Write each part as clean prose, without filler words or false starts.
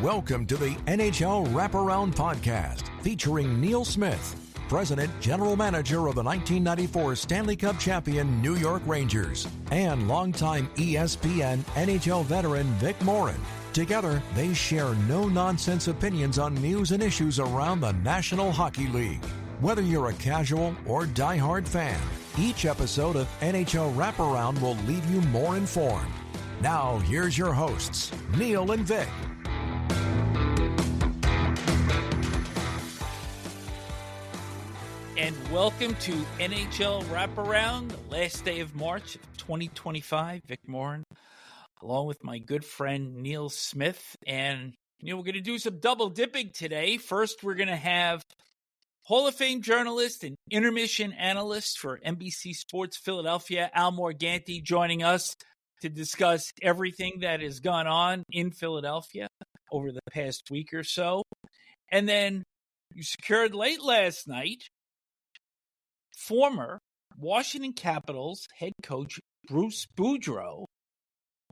Welcome to the NHL Wraparound podcast featuring Neil Smith, President General Manager of the 1994 Stanley Cup champion New York Rangers, and longtime ESPN NHL veteran Vic Morren. Together, they share no-nonsense opinions on news and issues around the National Hockey League. Whether you're a casual or diehard fan, each episode of NHL Wraparound will leave you more informed. Now, here's your hosts, Neil and Vic. And welcome to NHL Wraparound, the last day of March of 2025. Vic Morren, along with my good friend Neil Smith. And, we're going to do some double dipping today. First, we're going to have Hall of Fame journalist and intermission analyst for NBC Sports Philadelphia, Al Morganti, joining us to discuss everything that has gone on in Philadelphia over the past week or so. And then you secured late last night former Washington Capitals head coach Bruce Boudreau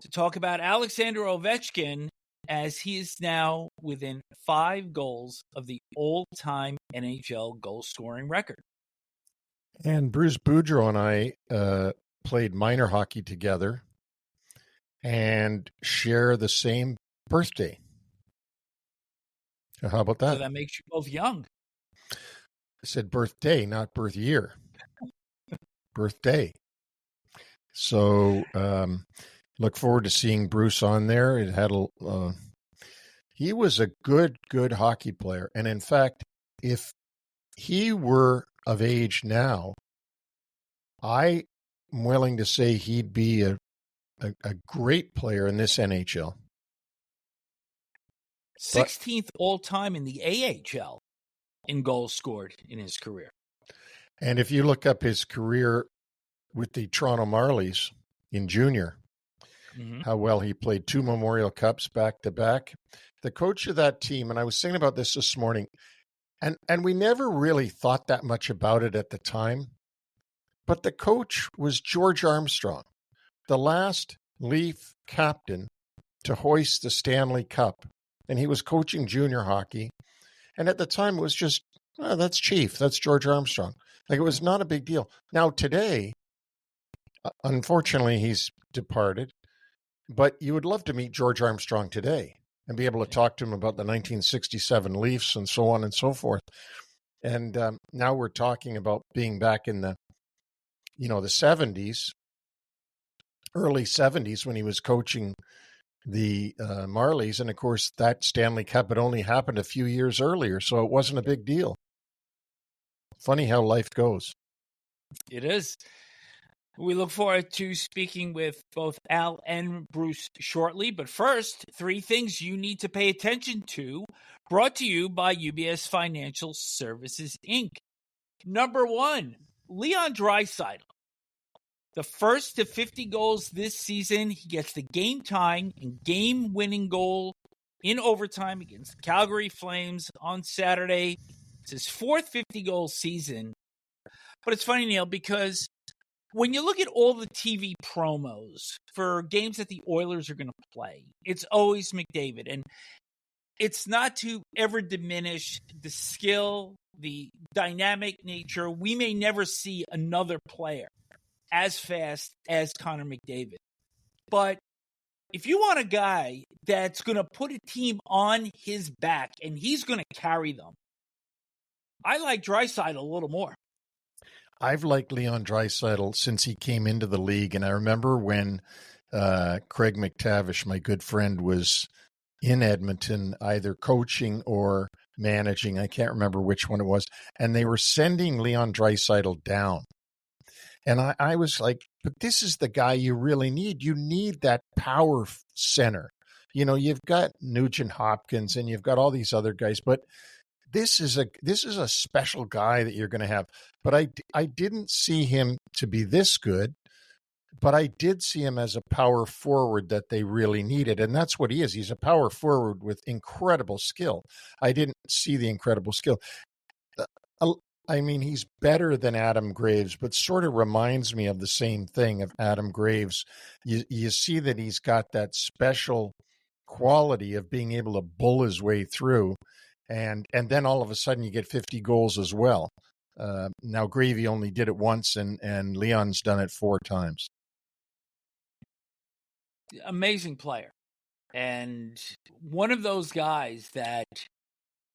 to talk about Alexander Ovechkin, as he is now within 5 goals of the all-time NHL goal-scoring record. And Bruce Boudreau and I played minor hockey together and share the same birthday. How about that? So that makes you both young. I said birthday, not birth year. Birthday. So look forward to seeing Bruce on there. It had he was a good hockey player. And in fact, if he were of age now, I'm willing to say he'd be a great player in this NHL. 16th all-time in the AHL in goals scored in his career. And if you look up his career with the Toronto Marlies in junior, how well he played 2 Memorial Cups back-to-back. The coach of that team, and I was thinking about this morning, and we never really thought that much about it at the time, but the coach was George Armstrong, the last Leaf captain to hoist the Stanley Cup. And he was coaching junior hockey. And at the time, it was just, that's Chief. That's George Armstrong. Like, it was not a big deal. Now, today, unfortunately, he's departed. But you would love to meet George Armstrong today and be able to talk to him about the 1967 Leafs and so on and so forth. And now we're talking about being back in the 70s, early 70s, when he was coaching the Marlies. And of course, that Stanley Cup had only happened a few years earlier, so it wasn't a big deal. Funny how life goes. It is. We look forward to speaking with both Al and Bruce shortly. But first, 3 things you need to pay attention to, brought to you by UBS Financial Services, Inc. Number 1, Leon Draisaitl. The first to 50 goals this season, he gets the game-tying and game-winning goal in overtime against the Calgary Flames on Saturday. It's his 4th 50-goal season. But it's funny, Neil, because when you look at all the TV promos for games that the Oilers are going to play, it's always McDavid. And it's not to ever diminish the skill, the dynamic nature. We may never see another player as fast as Connor McDavid. But if you want a guy that's going to put a team on his back and he's going to carry them, I like Draisaitl a little more. I've liked Leon Draisaitl since he came into the league. And I remember when Craig McTavish, my good friend, was in Edmonton, either coaching or managing. I can't remember which one it was. And they were sending Leon Draisaitl down. And I was like, but this is the guy you really need. You need that power center. You've got Nugent Hopkins and you've got all these other guys, but this is a special guy that you're going to have. But I didn't see him to be this good, but I did see him as a power forward that they really needed. And that's what he is. He's a power forward with incredible skill. I didn't see the incredible skill. I mean, he's better than Adam Graves, but sort of reminds me of the same thing of Adam Graves. You see that he's got that special quality of being able to bull his way through. And then all of a sudden you get 50 goals as well. Now Gravy only did it once, and Leon's done it 4 times. Amazing player. And one of those guys that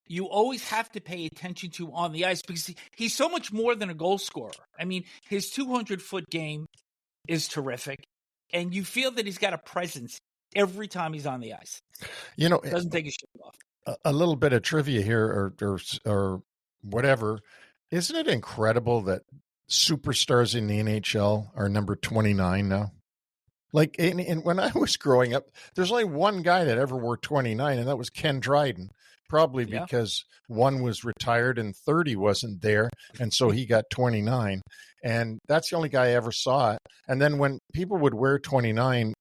you always have to pay attention to on the ice because he's so much more than a goal scorer. I mean, his 200-foot game is terrific, and you feel that he's got a presence every time he's on the ice. You know, doesn't take his shirt off. A little bit of trivia here, or whatever. Isn't it incredible that superstars in the NHL are number 29 now? Like, and when I was growing up, there's only one guy that ever wore 29, and that was Ken Dryden. Probably because one was retired and 30 wasn't there, and so he got 29. And that's the only guy I ever saw. And then when people would wear 29,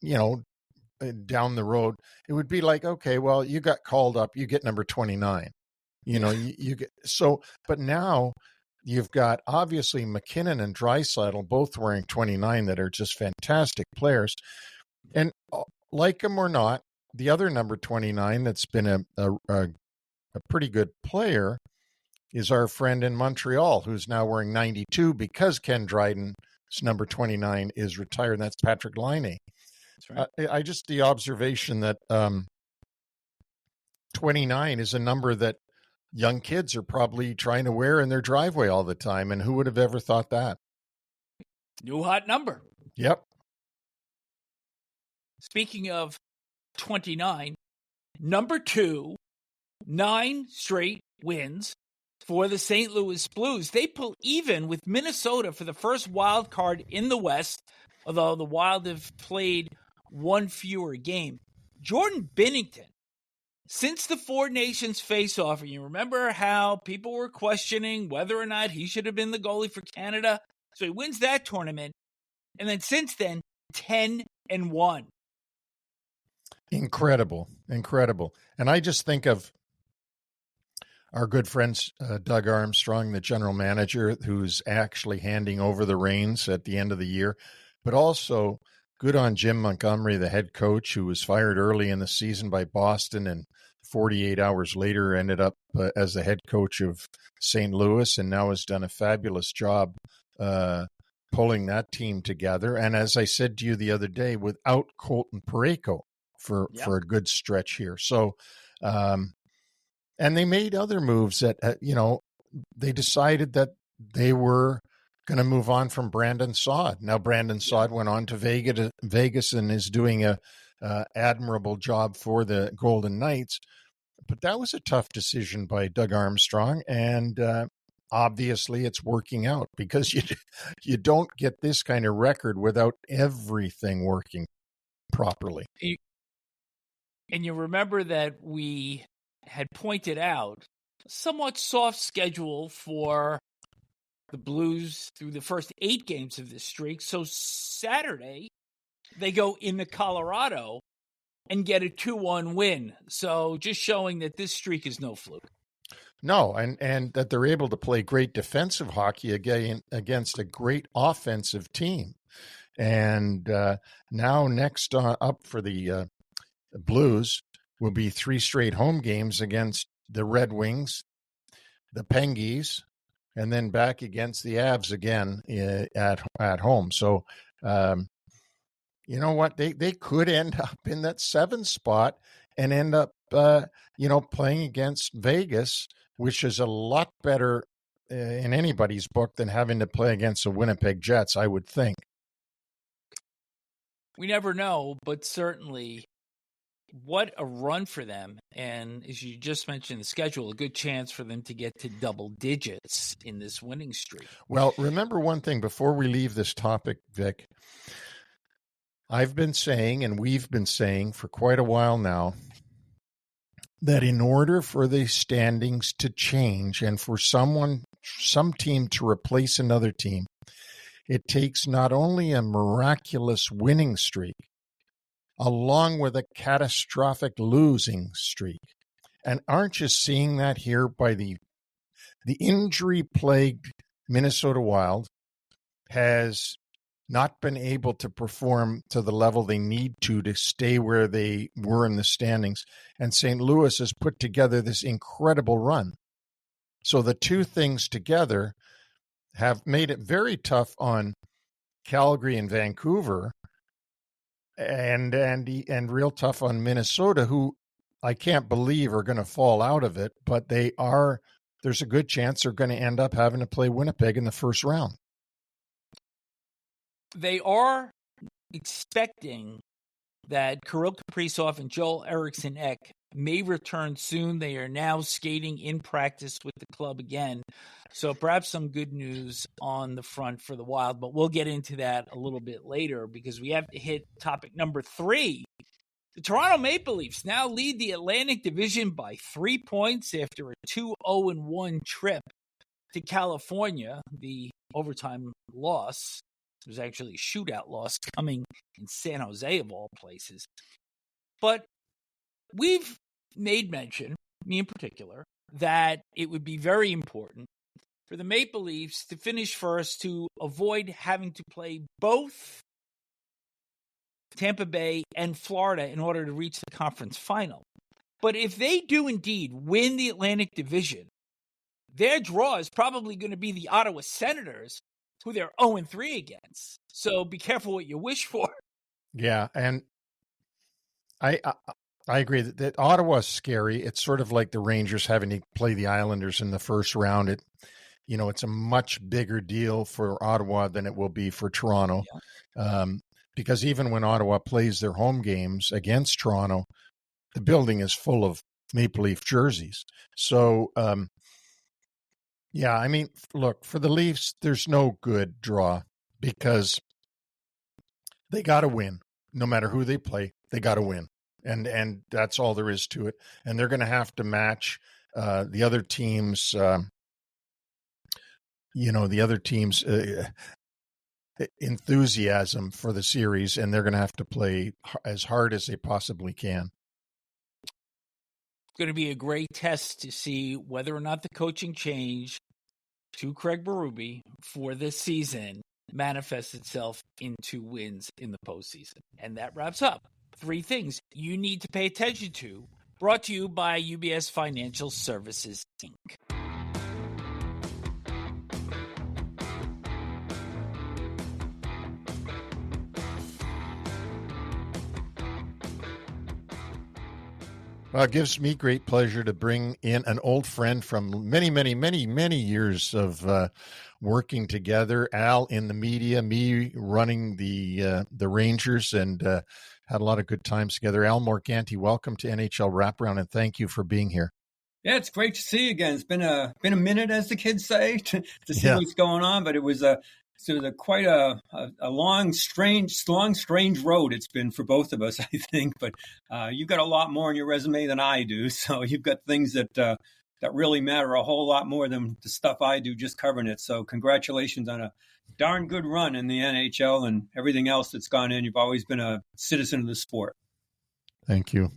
down the road, it would be like, okay, well, you got called up, you get number 29. You get so. But now you've got obviously McKinnon and Draisaitl both wearing 29 that are just fantastic players, and like them or not, the other number 29 that's been a pretty good player is our friend in Montreal, who's now wearing 92 because Ken Dryden's number 29 is retired, and that's Patrick Laine. That's right. I just, the observation that 29 is a number that young kids are probably trying to wear in their driveway all the time, and who would have ever thought that? New hot number. Yep. Speaking of 29, number 2, 9 straight wins for the St. Louis Blues. They pull even with Minnesota for the first wild card in the West, although the Wild have played one fewer game. Jordan Binnington, since the Four Nations face-off, and you remember how people were questioning whether or not he should have been the goalie for Canada, so he wins that tournament, and then since then, 10-1. Incredible. And I just think of our good friend Doug Armstrong, the general manager, who's actually handing over the reins at the end of the year, but also good on Jim Montgomery, the head coach, who was fired early in the season by Boston and 48 hours later ended up as the head coach of St. Louis, and now has done a fabulous job pulling that team together. And as I said to you the other day, without Colton Parayko for a good stretch here. So, and they made other moves that, they decided that they were going to move on from Brandon Saad. Now, Brandon Saad went on to Vegas and is doing a admirable job for the Golden Knights. But that was a tough decision by Doug Armstrong, and obviously it's working out because you don't get this kind of record without everything working properly. And you remember that we had pointed out a somewhat soft schedule for the Blues through the first 8 games of this streak. So Saturday, they go into Colorado and get a 2-1 win. So just showing that this streak is no fluke. No, and that they're able to play great defensive hockey against a great offensive team. And now next up for the Blues will be 3 straight home games against the Red Wings, the Penguins, and then back against the Avs again at home. So, you know what? They could end up in that 7 spot and end up, playing against Vegas, which is a lot better in anybody's book than having to play against the Winnipeg Jets, I would think. We never know, but certainly what a run for them. And as you just mentioned, the schedule, a good chance for them to get to double digits in this winning streak. Well, remember one thing before we leave this topic, Vic. I've been saying, and we've been saying for quite a while now, that in order for the standings to change and for some team to replace another team, it takes not only a miraculous winning streak, along with a catastrophic losing streak. And aren't you seeing that here by the injury-plagued Minnesota Wild has not been able to perform to the level they need to stay where they were in the standings. And St. Louis has put together this incredible run. So the two things together have made it very tough on Calgary and Vancouver, and real tough on Minnesota, who I can't believe are going to fall out of it, but there's a good chance they're going to end up having to play Winnipeg in the first round. They are expecting that Kirill Kaprizov and Joel Eriksson Ek may return soon. They are now skating in practice with the club again. So perhaps some good news on the front for the Wild, but we'll get into that a little bit later because we have to hit topic number 3. The Toronto Maple Leafs now lead the Atlantic Division by 3 points after a 2-0-1 trip to California. The overtime loss was actually a shootout loss coming in San Jose, of all places. But we've made mention, me in particular, that it would be very important for the Maple Leafs to finish first to avoid having to play both Tampa Bay and Florida in order to reach the conference final. But if they do indeed win the Atlantic Division, their draw is probably going to be the Ottawa Senators, who they're 0-3 against. So be careful what you wish for. Yeah, and I agree that Ottawa's scary. It's sort of like the Rangers having to play the Islanders in the first round. It's a much bigger deal for Ottawa than it will be for Toronto. Yeah. Because even when Ottawa plays their home games against Toronto, the building is full of Maple Leaf jerseys. So, look, for the Leafs, there's no good draw because they got to win. No matter who they play, they got to win. And that's all there is to it. And they're going to have to match the other teams' enthusiasm for the series, and they're going to have to play as hard as they possibly can. It's going to be a great test to see whether or not the coaching change to Craig Berube for this season manifests itself into wins in the postseason. And that wraps up 3 things you need to pay attention to, brought to you by UBS Financial Services, Inc. Well, it gives me great pleasure to bring in an old friend from many, many, many, many years of working together. Al in the media, me running the Rangers, and had a lot of good times together. Al Morganti, welcome to NHL Wraparound, and thank you for being here. Yeah, it's great to see you again. It's been a minute, as the kids say, to see what's going on. But it was quite a long, strange road it's been for both of us, I think. But you've got a lot more on your resume than I do, so you've got things that really matter a whole lot more than the stuff I do just covering it. So congratulations on a darn good run in the NHL and everything else that's gone in. You've always been a citizen of the sport. Thank you.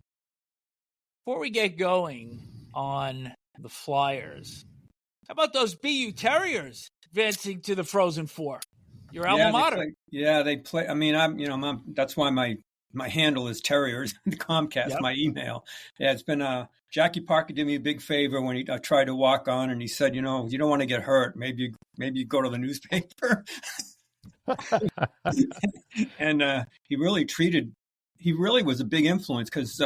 Before we get going on the Flyers, how about those BU Terriers advancing to the Frozen Four? Your alma mater. They play. I mean, that's why my handle is Terriers, the Comcast, yep. My email. Yeah, it's been Jackie Parker did me a big favor when he tried to walk on, and he said, you don't want to get hurt. Maybe you go to the newspaper. And he really was a big influence because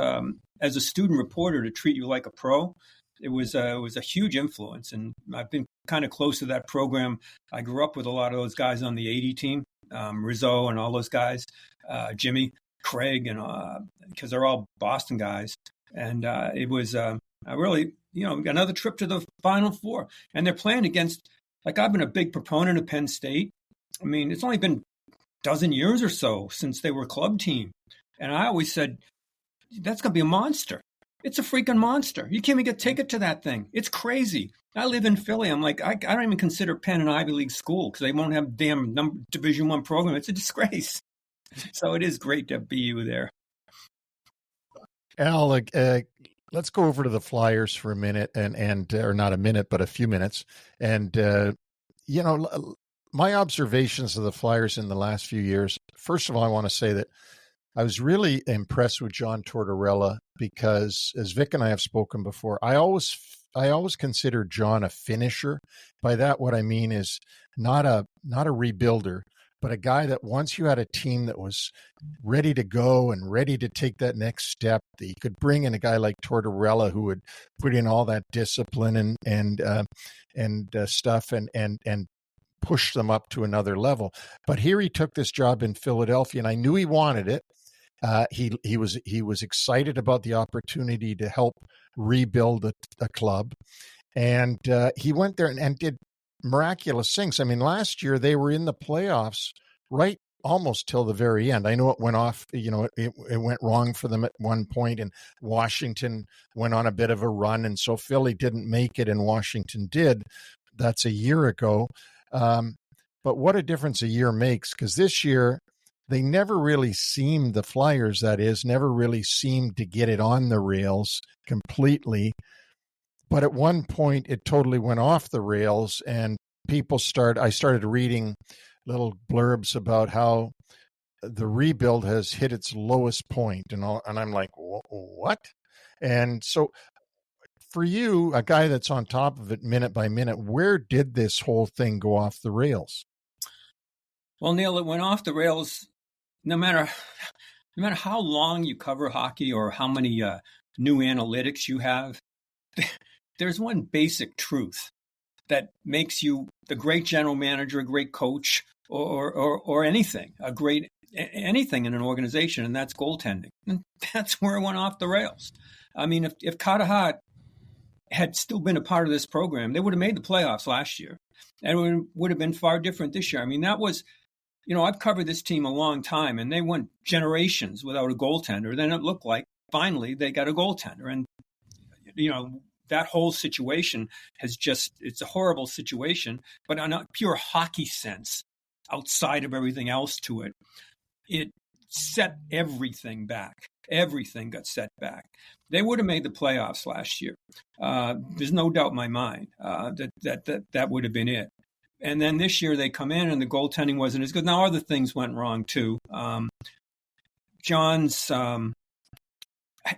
as a student reporter, to treat you like a pro, it was a huge influence. And I've been kind of close to that program. I grew up with a lot of those guys on the 80 team, Rizzo and all those guys, Jimmy, Craig, and because they're all Boston guys. And it was really, another trip to the Final Four. And they're playing against, I've been a big proponent of Penn State. I mean, it's only been a dozen years or so since they were a club team. And I always said, that's going to be a monster. It's a freaking monster. You can't even get a ticket to that thing. It's crazy. I live in Philly. I'm like, I don't even consider Penn an Ivy League school because they won't have damn Division I program. It's a disgrace. So it is great to have BU there. Al, let's go over to the Flyers for a minute, and or not a minute, but a few minutes. And my observations of the Flyers in the last few years, first of all, I want to say that I was really impressed with John Tortorella because, as Vic and I have spoken before, I always consider John a finisher. By that, what I mean is not a rebuilder, but a guy that once you had a team that was ready to go and ready to take that next step, that you could bring in a guy like Tortorella who would put in all that discipline and stuff and push them up to another level. But here he took this job in Philadelphia, and I knew he wanted it. He was excited about the opportunity to help rebuild a club, and he went there and did miraculous things. I mean, last year they were in the playoffs right almost till the very end. I know it went off, it went wrong for them at one point, and Washington went on a bit of a run, and so Philly didn't make it and Washington did. That's a year ago. But what a difference a year makes, because this year they never really seemed, the Flyers that is, never really seemed to get it on the rails completely. But at one point it totally went off the rails, and I started reading little blurbs about how the rebuild has hit its lowest point and I'm like, what? And so for you, a guy that's on top of it minute by minute, where did this whole thing go off the rails? Well, Neil, it went off the rails no matter how long you cover hockey or how many new analytics you have. There's one basic truth that makes you the great general manager, a great coach, or anything, anything in an organization, and that's goaltending. And that's where it went off the rails. I mean, if Carter had still been a part of this program, they would have made the playoffs last year, and it would have been far different this year. I mean, that was, I've covered this team a long time, and they went generations without a goaltender. Then it looked like finally they got a goaltender, and that whole situation it's a horrible situation. But on a pure hockey sense, outside of everything else to it, it set everything back. Everything got set back. They would have made the playoffs last year. There's no doubt in my mind that would have been it. And then this year they come in and the goaltending wasn't as good. Now other things went wrong too. John's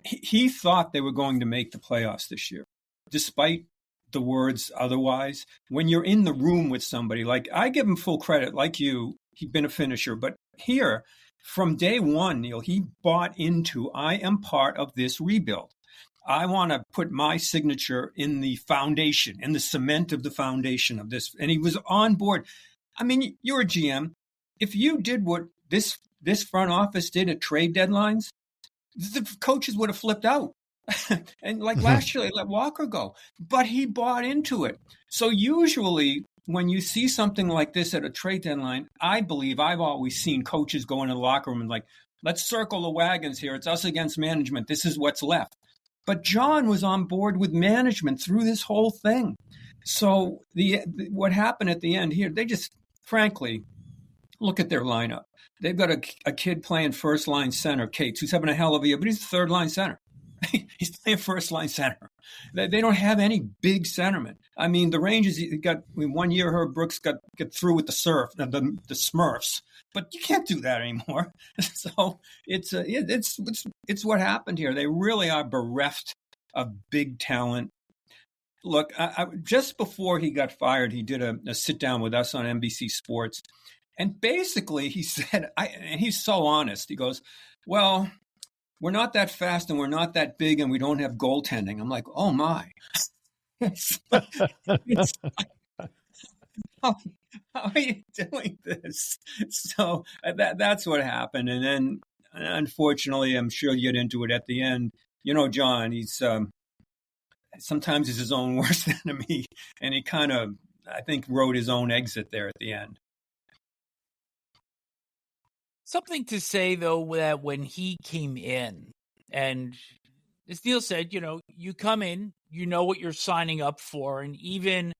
he thought they were going to make the playoffs this year, despite the words otherwise. When you're in the room with somebody, like I give him full credit, like you, he'd been a finisher, but here, from day one, Neil, he bought into, I am part of this rebuild. I want to put my signature in the foundation, in the cement of the foundation of this. And he was on board. I mean, you're a GM. If you did what this front office did at trade deadlines, the coaches would have flipped out. And like last year, they let Walker go. But he bought into it. So usually when you see something like this at a trade deadline, I believe I've always seen coaches go into the locker room and like, let's circle the wagons here. It's us against management. This is what's left. But John was on board with management through this whole thing. So what happened at the end here, they just, frankly, look at their lineup. They've got a kid playing first-line center, Cates, who's having a hell of a year, but he's a third-line center. He's playing first-line center. They don't have any big centermen. I mean, the Rangers got 1 year. Herb Brooks got through with the Smurfs, but you can't do that anymore. So it's what happened here. They really are bereft of big talent. Look, just before he got fired, he did a sit down with us on NBC Sports, and basically he said, and he's so honest. He goes, "Well, we're not that fast and we're not that big and we don't have goaltending." I'm like, oh my. How are you doing this? So that's what happened. And then, unfortunately, I'm sure you get into it at the end. John, he's sometimes he's his own worst enemy. And he kind of, I think, wrote his own exit there at the end. Something to say, though, that when he came in, and as Neil said, you come in, you know what you're signing up for, and even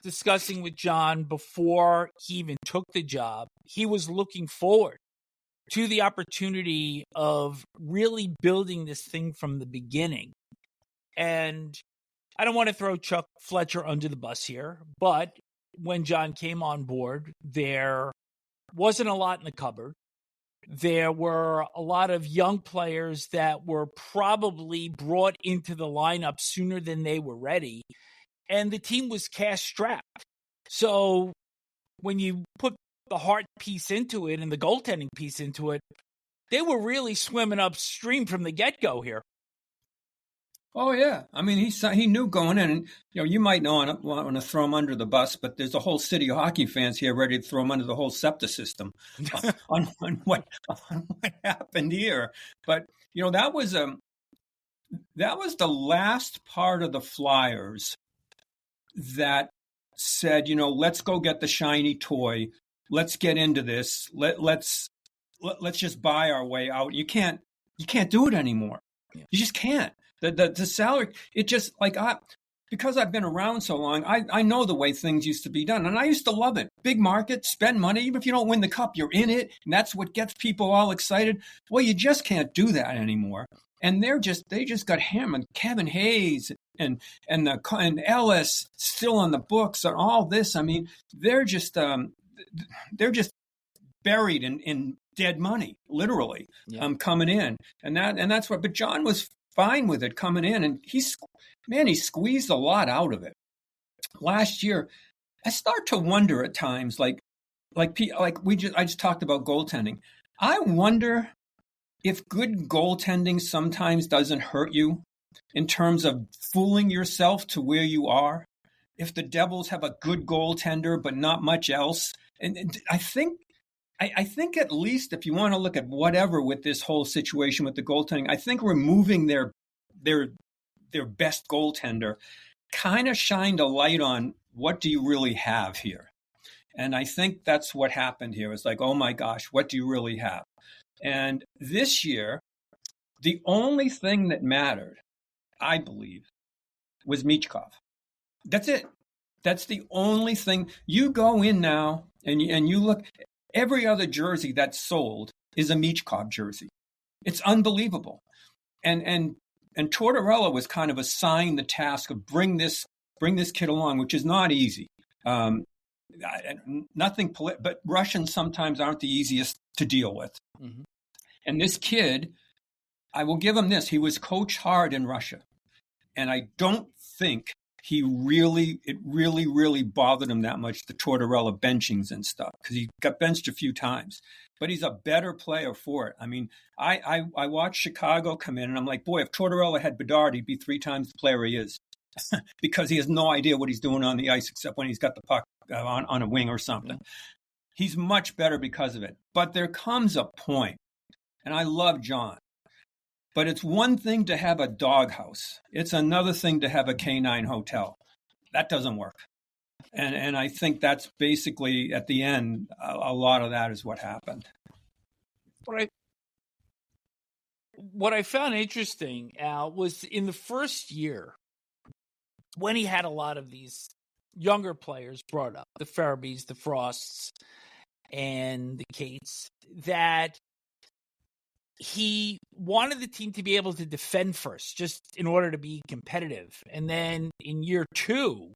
discussing with John before he even took the job, he was looking forward to the opportunity of really building this thing from the beginning. And I don't want to throw Chuck Fletcher under the bus here, but when John came on board, there wasn't a lot in the cupboard. There were a lot of young players that were probably brought into the lineup sooner than they were ready, and the team was cash-strapped. So when you put the heart piece into it and the goaltending piece into it, they were really swimming upstream from the get-go here. Oh, yeah. I mean, he knew going in. And, you might not want to throw him under the bus, but there's a whole city of hockey fans here ready to throw him under the whole SEPTA system on what happened here. But, that was the last part of the Flyers that said, let's go get the shiny toy. Let's get into this. Let's just buy our way out. You can't do it anymore. Yeah. You just can't. The salary, it just because I've been around so long, I know the way things used to be done. And I used to love it. Big market, spend money. Even if you don't win the cup, you're in it. And that's what gets people all excited. Well, you just can't do that anymore. And they just got hammered. Kevin Hayes and Ellis still on the books and all this. I mean, they're just buried in dead money, literally, coming in. And that's what, but John was fine with it coming in, and he squeezed a lot out of it. Last year, I start to wonder at times, I just talked about goaltending. I wonder if good goaltending sometimes doesn't hurt you in terms of fooling yourself to where you are. If the Devils have a good goaltender but not much else, and I think at least if you want to look at whatever with this whole situation with the goaltending, I think removing their best goaltender kind of shined a light on what do you really have here. And I think that's what happened here. It's like, oh my gosh, what do you really have? And this year, the only thing that mattered, I believe, was Michkov. That's it. That's the only thing. You go in now and you look. Every other jersey that's sold is a Michkov jersey. It's unbelievable. And Tortorella was kind of assigned the task of bring this kid along, which is not easy. But Russians sometimes aren't the easiest to deal with. Mm-hmm. And this kid, I will give him this. He was coached hard in Russia. And I don't think it really bothered him that much, the Tortorella benchings and stuff, because he got benched a few times. But he's a better player for it. I mean, I watched Chicago come in, and I'm like, boy, if Tortorella had Bedard, he'd be 3 times the player he is, because he has no idea what he's doing on the ice except when he's got the puck on a wing or something. He's much better because of it. But there comes a point, and I love John, but it's one thing to have a doghouse. It's another thing to have a canine hotel. That doesn't work. And I think that's basically, at the end, a lot of that is what happened. What I found interesting, Al, was in the first year, when he had a lot of these younger players brought up, the Farabys, the Frosts, and the Cates, that he wanted the team to be able to defend first, just in order to be competitive. And then in year 2,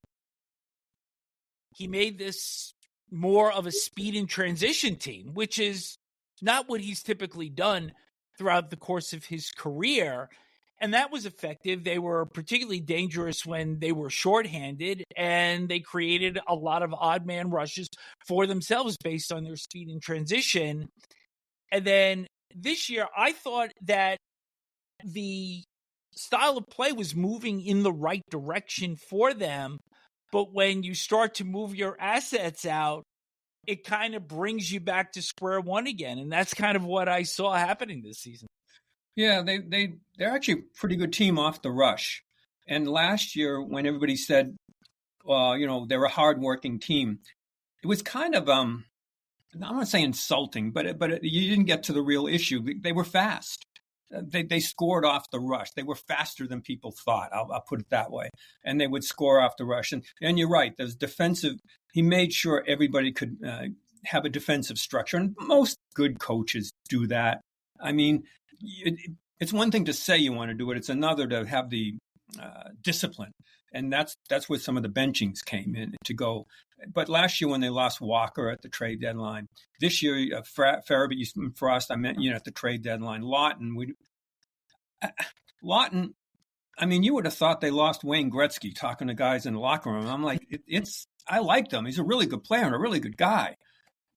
he made this more of a speed and transition team, which is not what he's typically done throughout the course of his career. And that was effective. They were particularly dangerous when they were shorthanded, and they created a lot of odd man rushes for themselves based on their speed and transition. And then this year, I thought that the style of play was moving in the right direction for them. But when you start to move your assets out, it kind of brings you back to square one again. And that's kind of what I saw happening this season. Yeah, they're actually a pretty good team off the rush. And last year, when everybody said, they're a hardworking team, it was kind of, I'm not saying insulting, but you didn't get to the real issue. They were fast. They scored off the rush. They were faster than people thought. I'll put it that way. And they would score off the rush. And you're right. There's defensive. He made sure everybody could have a defensive structure. And most good coaches do that. I mean, it's one thing to say you want to do it. It's another to have the discipline. And that's where some of the benchings came in to go. But last year when they lost Walker at the trade deadline, this year Farabee and Frost, I meant at the trade deadline. Lawton. I mean, you would have thought they lost Wayne Gretzky talking to guys in the locker room. I'm like, I liked him. He's a really good player and a really good guy.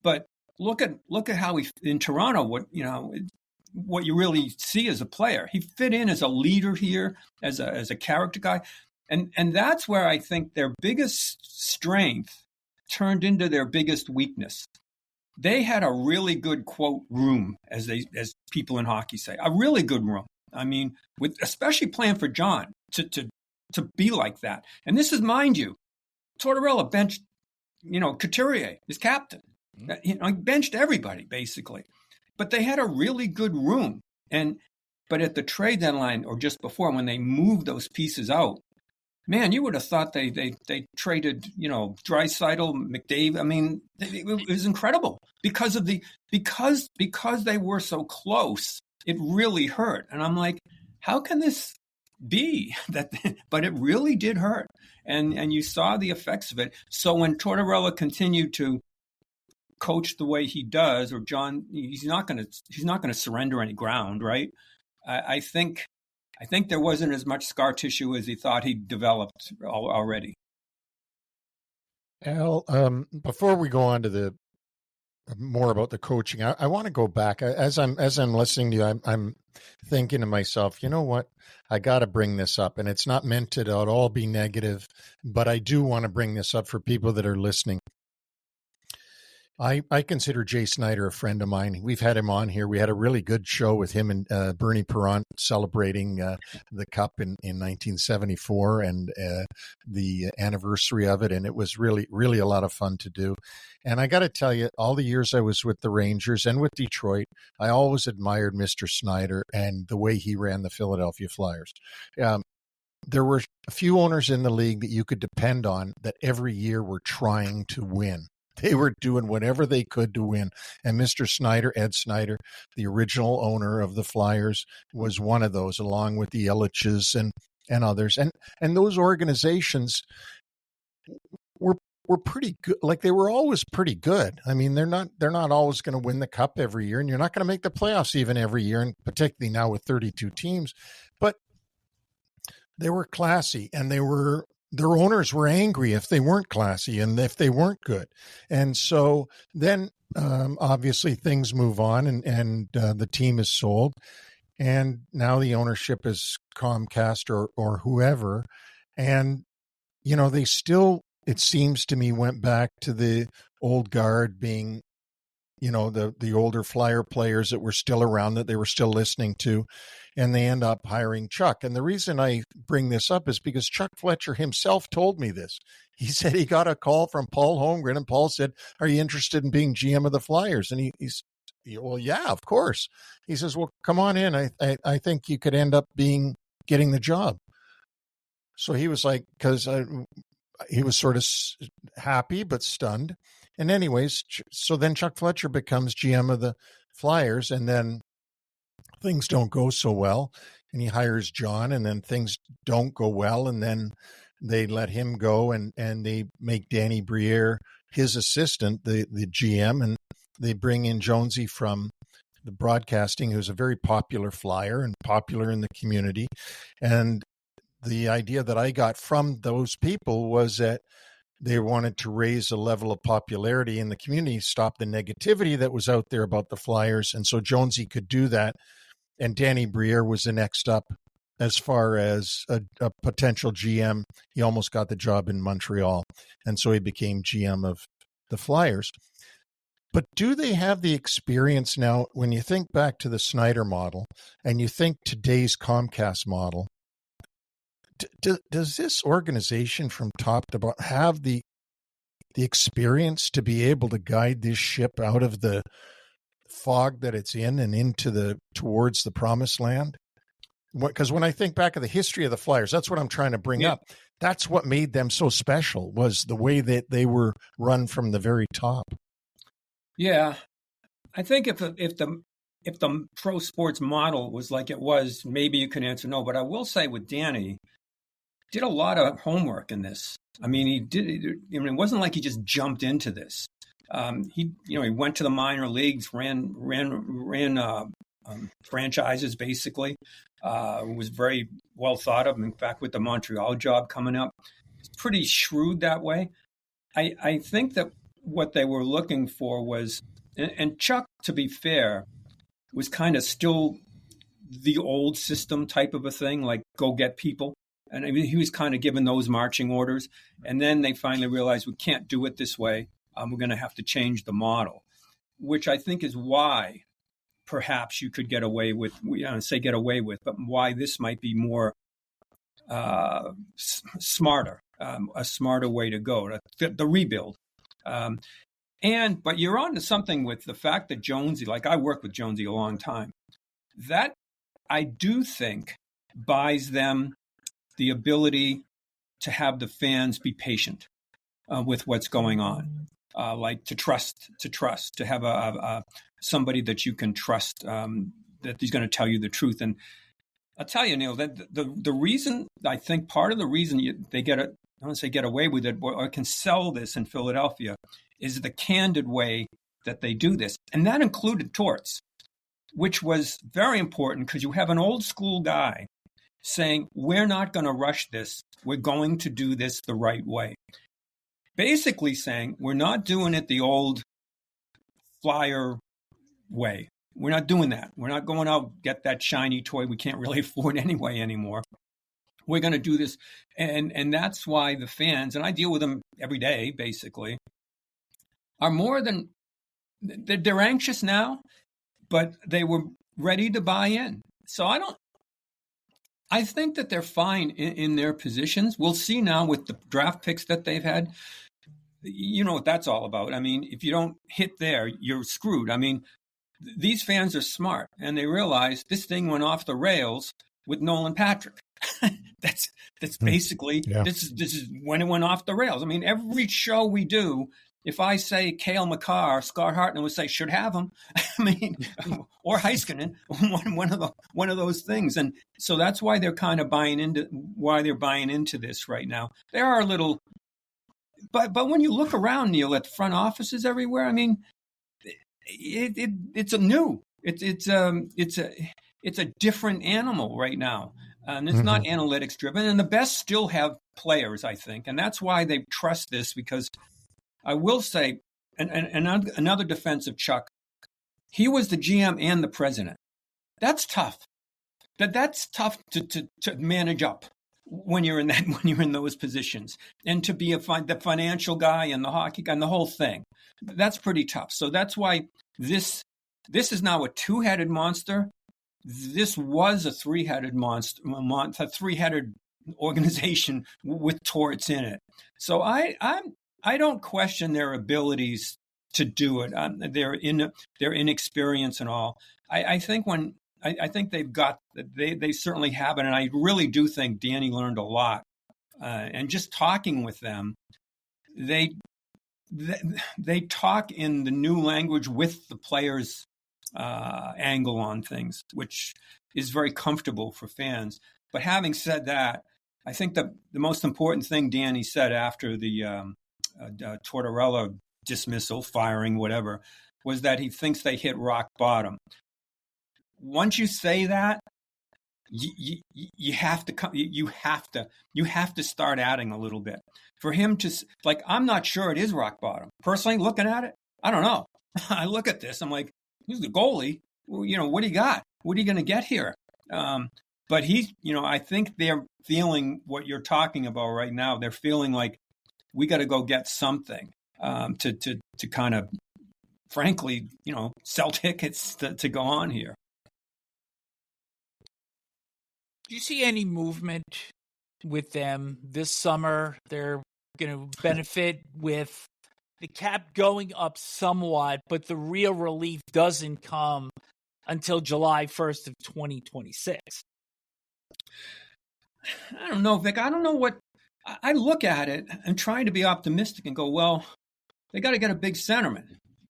But look at how he in Toronto. What you really see as a player. He fit in as a leader here, as a character guy. And that's where I think their biggest strength turned into their biggest weakness. They had a really good, quote, room, as people in hockey say, a really good room. I mean, especially playing for John to be like that. And this is, mind you, Tortorella benched, Couturier, his captain. He benched everybody, basically. But they had a really good room. But at the trade deadline or just before, when they moved those pieces out, man, you would have thought they traded, Draisaitl, McDavid. I mean, it was incredible because they were so close. It really hurt, and I'm like, how can this be that? But it really did hurt, and you saw the effects of it. So when Tortorella continued to coach the way he does, or John, he's not going to surrender any ground, right? I think there wasn't as much scar tissue as he thought he'd developed already. Al, before we go on to the more about the coaching, I want to go back. As I'm listening to you, I'm thinking to myself, you know what? I got to bring this up, and it's not meant to at all be negative, but I do want to bring this up for people that are listening. I consider Jay Snyder a friend of mine. We've had him on here. We had a really good show with him and Bernie Perrant celebrating the Cup in 1974 and the anniversary of it. And it was really, really a lot of fun to do. And I got to tell you, all the years I was with the Rangers and with Detroit, I always admired Mr. Snyder and the way he ran the Philadelphia Flyers. There were a few owners in the league that you could depend on that every year were trying to win. They were doing whatever they could to win. And Mr. Snyder, Ed Snyder, the original owner of the Flyers, was one of those, along with the Ilitches and others. And those organizations were pretty good. Like, they were always pretty good. I mean, they're not always going to win the Cup every year, and you're not going to make the playoffs even every year, and particularly now with 32 teams. But they were classy, and their owners were angry if they weren't classy and if they weren't good. And so then obviously things move on and the team is sold. And now the ownership is Comcast or whoever. And, they still, it seems to me, went back to the old guard being, the older Flyer players that were still around, that they were still listening to. And they end up hiring Chuck. And the reason I bring this up is because Chuck Fletcher himself told me this. He said he got a call from Paul Holmgren, and Paul said, "Are you interested in being GM of the Flyers?" And he's, well, yeah, of course. He says, "Well, come on in. I think you could end up getting the job." So he was like, because he was sort of happy but stunned. And anyways, so then Chuck Fletcher becomes GM of the Flyers, and then things don't go so well, and he hires John, and then things don't go well, and then they let him go, and they make Danny Briere his assistant, the GM, and they bring in Jonesy from the broadcasting, who's a very popular Flyer and popular in the community. And the idea that I got from those people was that they wanted to raise the level of popularity in the community, stop the negativity that was out there about the Flyers, and so Jonesy could do that. And Danny Briere was the next up as far as a potential GM. He almost got the job in Montreal, and so he became GM of the Flyers. But do they have the experience now, when you think back to the Snyder model and you think today's Comcast model, does this organization from top to bottom have the experience to be able to guide this ship out of the fog that it's in and towards the promised land? Because when I think back of the history of the Flyers, that's what I'm trying to bring up. That's what made them so special, was the way that they were run from the very top. Yeah, I think if the pro sports model was like it was, maybe you can answer no. But I will say with Danny, did a lot of homework in this. I mean, it wasn't like he just jumped into this. He went to the minor leagues, ran franchises basically. Was very well thought of. In fact, with the Montreal job coming up, it's pretty shrewd that way. I think that what they were looking for was, and Chuck, to be fair, was kind of still the old system type of a thing, like go get people. And I mean, he was kind of given those marching orders. And then they finally realized we can't do it this way. We're going to have to change the model, which I think is why perhaps you could get away with, but why this might be more smarter, a smarter way to go, the rebuild. But you're on to something with the fact that Jonesy, like I worked with Jonesy a long time, that I do think buys them the ability to have the fans be patient with what's going on, like to trust, to have a somebody that you can trust, that he's going to tell you the truth. And I'll tell you, Neil, that the reason, I think part of the reason they get it, I don't want to say get away with it, or can sell this in Philadelphia, is the candid way that they do this. And that included Torts, which was very important because you have an old school guy saying, we're not going to rush this. We're going to do this the right way. Basically saying, we're not doing it the old Flyer way. We're not doing that. We're not going out, get that shiny toy we can't really afford anyway anymore. We're going to do this. And that's why the fans, and I deal with them every day, basically, are more than, they're anxious now, but they were ready to buy in. So I think that they're fine in their positions. We'll see now with the draft picks that they've had. You know what that's all about. I mean, if you don't hit there, you're screwed. I mean, these fans are smart, and they realize this thing went off the rails with Nolan Patrick. That's basically, this is when it went off the rails. I mean, every show we do, if I say Cale Makar, Scott Hartnett would say, should have him. I mean, or Heiskanen, one of those things. And so that's why they're kind of buying into this right now. There are a little, but when you look around, Neil, at front offices everywhere, I mean, it's a different animal right now. And it's not analytics driven. And the best still have players, I think. And that's why they trust this, because I will say, and another defense of Chuck, he was the GM and the president. That's tough. That's tough to manage up when you're in those positions, and to be the financial guy and the hockey guy and the whole thing. That's pretty tough. So that's why this is now a two-headed monster. This was a three-headed monster, a three-headed organization with Torts in it. So I don't question their abilities to do it. Their inexperience and all. I think they certainly have it, and I really do think Danny learned a lot. And just talking with them, they talk in the new language with the players' angle on things, which is very comfortable for fans. But having said that, I think the most important thing Danny said after the Tortorella dismissal, firing, whatever, was that he thinks they hit rock bottom. Once you say that, you have to start adding a little bit for him to, like, I'm not sure it is rock bottom. Personally, looking at it, I don't know. I look at this, I'm like, he's the goalie. Well, what do you got? What are you going to get here? But I think they're feeling what you're talking about right now. They're feeling like we got to go get something to kind of, frankly, sell tickets to go on here. Do you see any movement with them this summer? They're going to benefit with the cap going up somewhat, but the real relief doesn't come until July 1st of 2026. I don't know, Vic. I don't know what – I look at it and trying to be optimistic and go, well, they got to get a big centerman.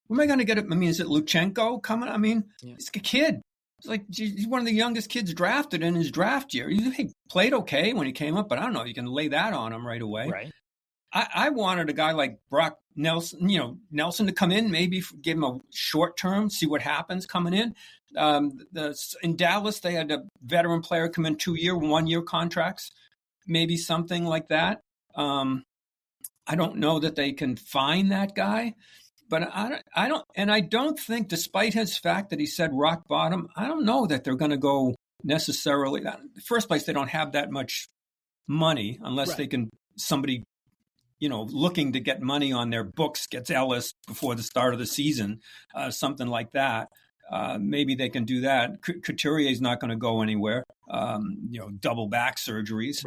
Who am I going to get? I mean, is it Luchenko coming? I mean, It's a kid. It's like he's one of the youngest kids drafted in his draft year. He played okay when he came up, but I don't know. You can lay that on him right away. Right. I wanted a guy like Brock Nelson, Nelson to come in, maybe give him a short term, see what happens coming in. In Dallas, they had a veteran player come in 2-year, 1-year contracts, maybe something like that. I don't know that they can find that guy, but I don't think, despite his fact that he said rock bottom, I don't know that they're going to go necessarily. In the first place, they don't have that much money unless they can, somebody, looking to get money on their books gets Ellis before the start of the season, something like that. Maybe they can do that. Couturier is not going to go anywhere. Double back surgeries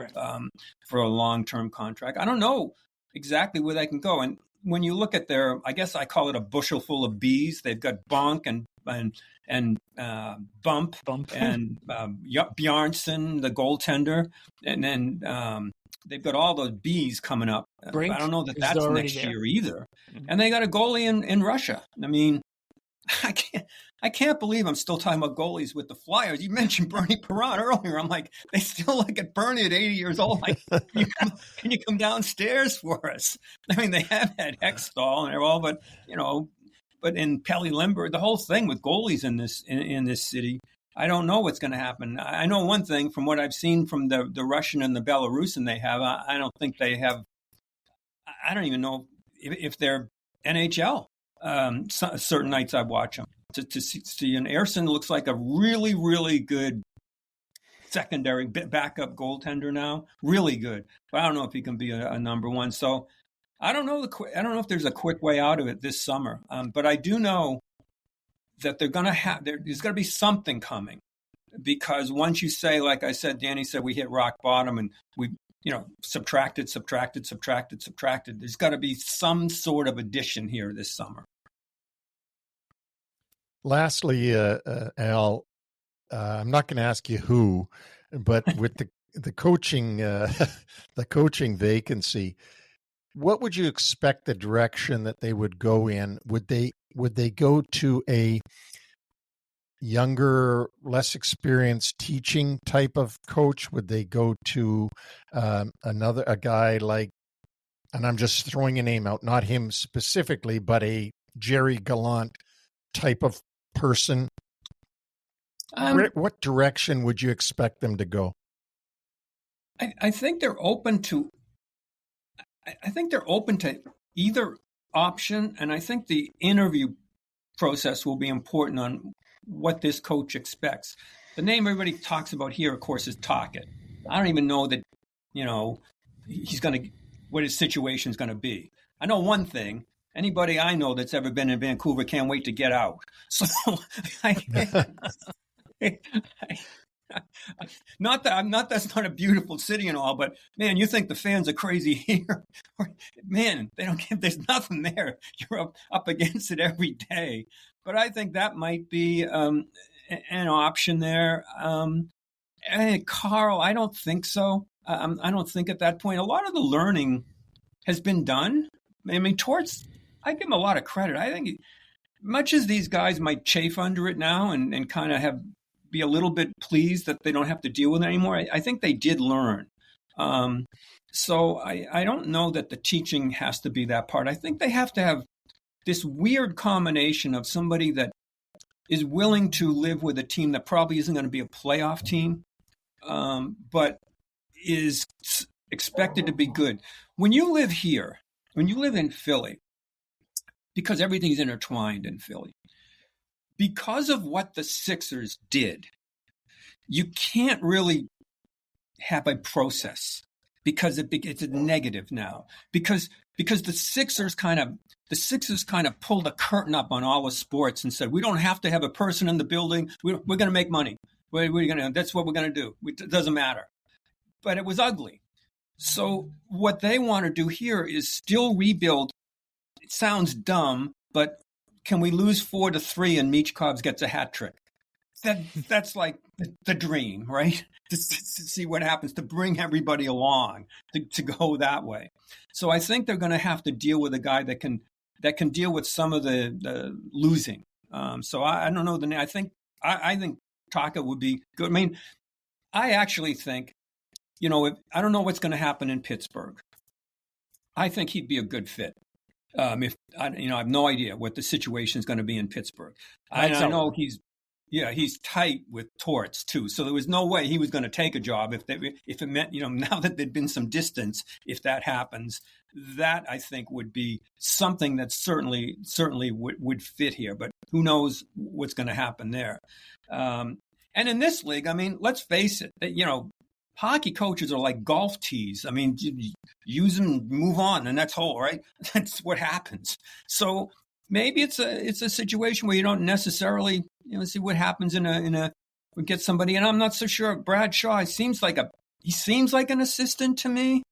for a long-term contract. I don't know exactly where they can go. And when you look at their, I guess I call it a bushel full of bees. They've got Bonk and Bump and Bjarnson, the goaltender, and then they've got all those bees coming up. Brink, I don't know that that's next year either. Mm-hmm. And they got a goalie in Russia. I mean, I can't believe I'm still talking about goalies with the Flyers. You mentioned Bernie Perron earlier. I'm like, they still look at Bernie at 80 years old. Like, can you come downstairs for us? I mean, they have had Hextall and all, but in Pelly Lindbergh, the whole thing with goalies in this city, I don't know what's going to happen. I know one thing from what I've seen from the Russian and the Belarusian they have. I don't think they have. I don't even know if they're NHL. Certain nights I watch them to see. And Ersson looks like a really, really good secondary backup goaltender now. Really good, but I don't know if he can be a number one. So I don't know. I don't know if there's a quick way out of it this summer. But I do know that they're going to have. There's going to be something coming, because once you say, like I said, Danny said, we hit rock bottom and we. Subtracted. There's got to be some sort of addition here this summer. Lastly, Al, I'm not going to ask you who, but with the coaching the coaching vacancy, what would you expect the direction that they would go in? Would they go to a younger, less experienced teaching type of coach? Would they go to a guy like, and I'm just throwing a name out, not him specifically, but a Jerry Gallant type of person? What direction would you expect them to go? I think they're open to. I think they're open to either option, and I think the interview process will be important on what this coach expects. The name everybody talks about here, of course, is Tocchet. I don't even know that, he's going to, what his situation is going to be. I know one thing. Anybody I know that's ever been in Vancouver can't wait to get out. So that's not a beautiful city and all, but man, you think the fans are crazy here. Man, they don't get, there's nothing there. You're up against it every day. But I think that might be an option there. Carl, I don't think so. I don't think at that point. A lot of the learning has been done. I mean, Torts, I give him a lot of credit. I think much as these guys might chafe under it now and kind of be a little bit pleased that they don't have to deal with it anymore, I think they did learn. So I don't know that the teaching has to be that part. I think they have to have this weird combination of somebody that is willing to live with a team that probably isn't going to be a playoff team, but is expected to be good. When you live here, when you live in Philly, because everything's intertwined in Philly, because of what the Sixers did, you can't really have a process because it's a negative now. Because the Sixers kind of pulled a curtain up on all of sports and said, we don't have to have a person in the building. We're going to make money. That's what we're going to do. It doesn't matter. But it was ugly. So what they want to do here is still rebuild. It sounds dumb, but can we lose 4-3 and Michkov gets a hat trick? That's like the dream, right? To see what happens, to bring everybody along, to go that way. So I think they're going to have to deal with a guy that can deal with some of the losing. So I don't know the name. I think Taka would be good. I mean, I actually think, I don't know what's going to happen in Pittsburgh. I think he'd be a good fit. If I have no idea what the situation is going to be in Pittsburgh. I know he's tight with Torts too. So there was no way he was going to take a job if it meant, now that there'd been some distance, if that happens, that I think would be something that certainly would fit here. But who knows what's going to happen there? And in this league, I mean, let's face it, hockey coaches are like golf tees. I mean, use them, move on, and that's all, right? That's what happens. So maybe it's a situation where you don't necessarily, see what happens we get somebody. And I'm not so sure. Brad Shaw, he seems like an assistant to me.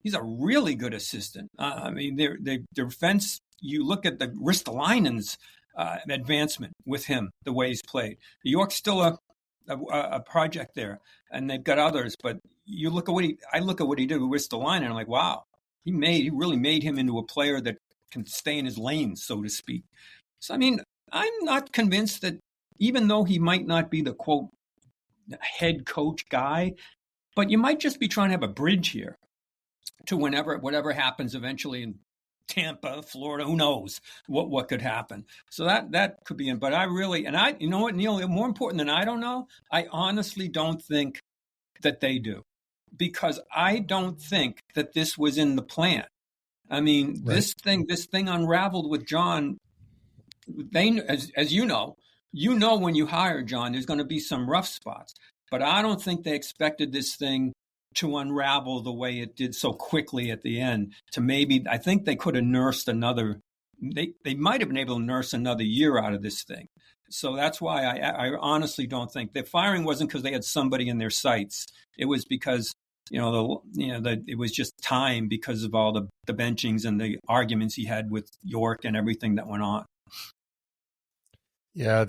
He's a really good assistant. I mean, their defense. You look at the Ristolainen's advancement with him, the way he's played. York's still a project there, and they've got others. But you look at I look at what he did with Ristolainen, and I'm like, wow, he really made him into a player that can stay in his lane, so to speak. So, I mean, I'm not convinced that even though he might not be the, quote, head coach guy, but you might just be trying to have a bridge here to whatever happens eventually in Tampa, Florida, who knows what could happen. So that could be in. But you know what, Neil, more important than I don't know, I honestly don't think that they do, because I don't think that this was in the plan. I mean, right. This thing unraveled with John. They, as you know when you hire John, there's going to be some rough spots. But I don't think they expected this thing to unravel the way it did so quickly at the end. I think they could have nursed another. They might have been able to nurse another year out of this thing. So that's why I honestly don't think the firing wasn't because they had somebody in their sights. It was because it was just time because of all the benchings and the arguments he had with York and everything that went on. Yeah,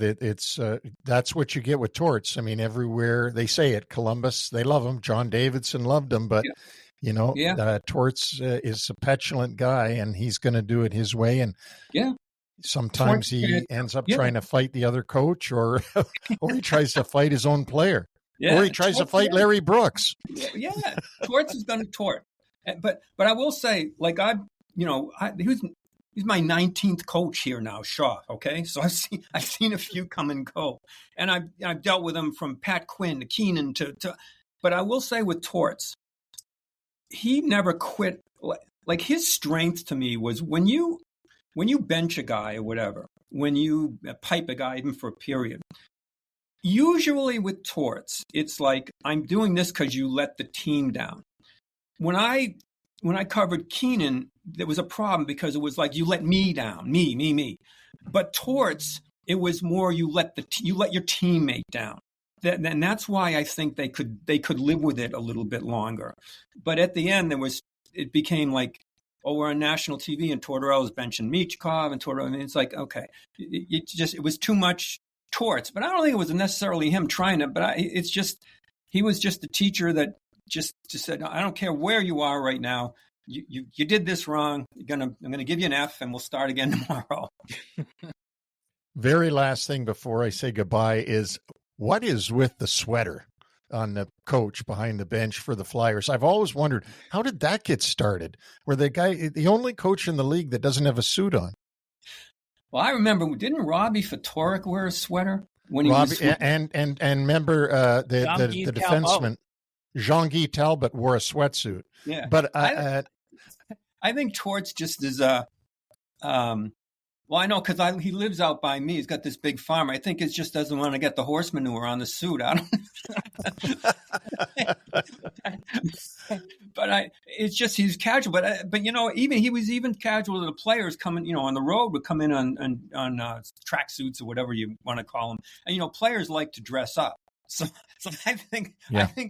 that's what you get with Torts. I mean, everywhere they say it, Columbus, they love him. John Davidson loved him, but Torts is a petulant guy, and he's going to do it his way. And sometimes he ends up trying to fight the other coach, or he tries to fight his own player. Yeah, or he tries to fight Larry Brooks. Yeah, Torts is going to tort. But I will say, like he's my 19th coach here now, Shaw. Okay, so I've seen a few come and go, and I've dealt with them from Pat Quinn to Keenan to. But I will say with Torts, he never quit. Like his strength to me was when you bench a guy or whatever, when you pipe a guy even for a period. Usually with Torts, it's like, I'm doing this because you let the team down. When I covered Keenan, there was a problem because it was like, you let me down, me. But Torts, it was more you let your teammate down. And that's why I think they could live with it a little bit longer. But at the end, it became like, oh, we're on national TV and Tortorella's benching Michkov and Tortorella. And it's like, okay, it was too much Torts, but I don't think it was necessarily him trying to. But it's just he was just a teacher that just said, I don't care where you are right now. You did this wrong. I'm gonna give you an F, and we'll start again tomorrow. Very last thing before I say goodbye is, what is with the sweater on the coach behind the bench for the Flyers? I've always wondered, how did that get started? Where the only coach in the league that doesn't have a suit on. Well, I remember, didn't Robbie Fatorik wear a sweater when he was and remember the defenseman Jean-Guy Talbot wore a sweatsuit. Yeah, but I think Torts just is well, I know because he lives out by me. He's got this big farm. I think it just doesn't want to get the horse manure on the suit. I don't. But it's just he's casual. But even he was even casual to the players coming. On the road would come in on track suits or whatever you want to call them. And players like to dress up. So I think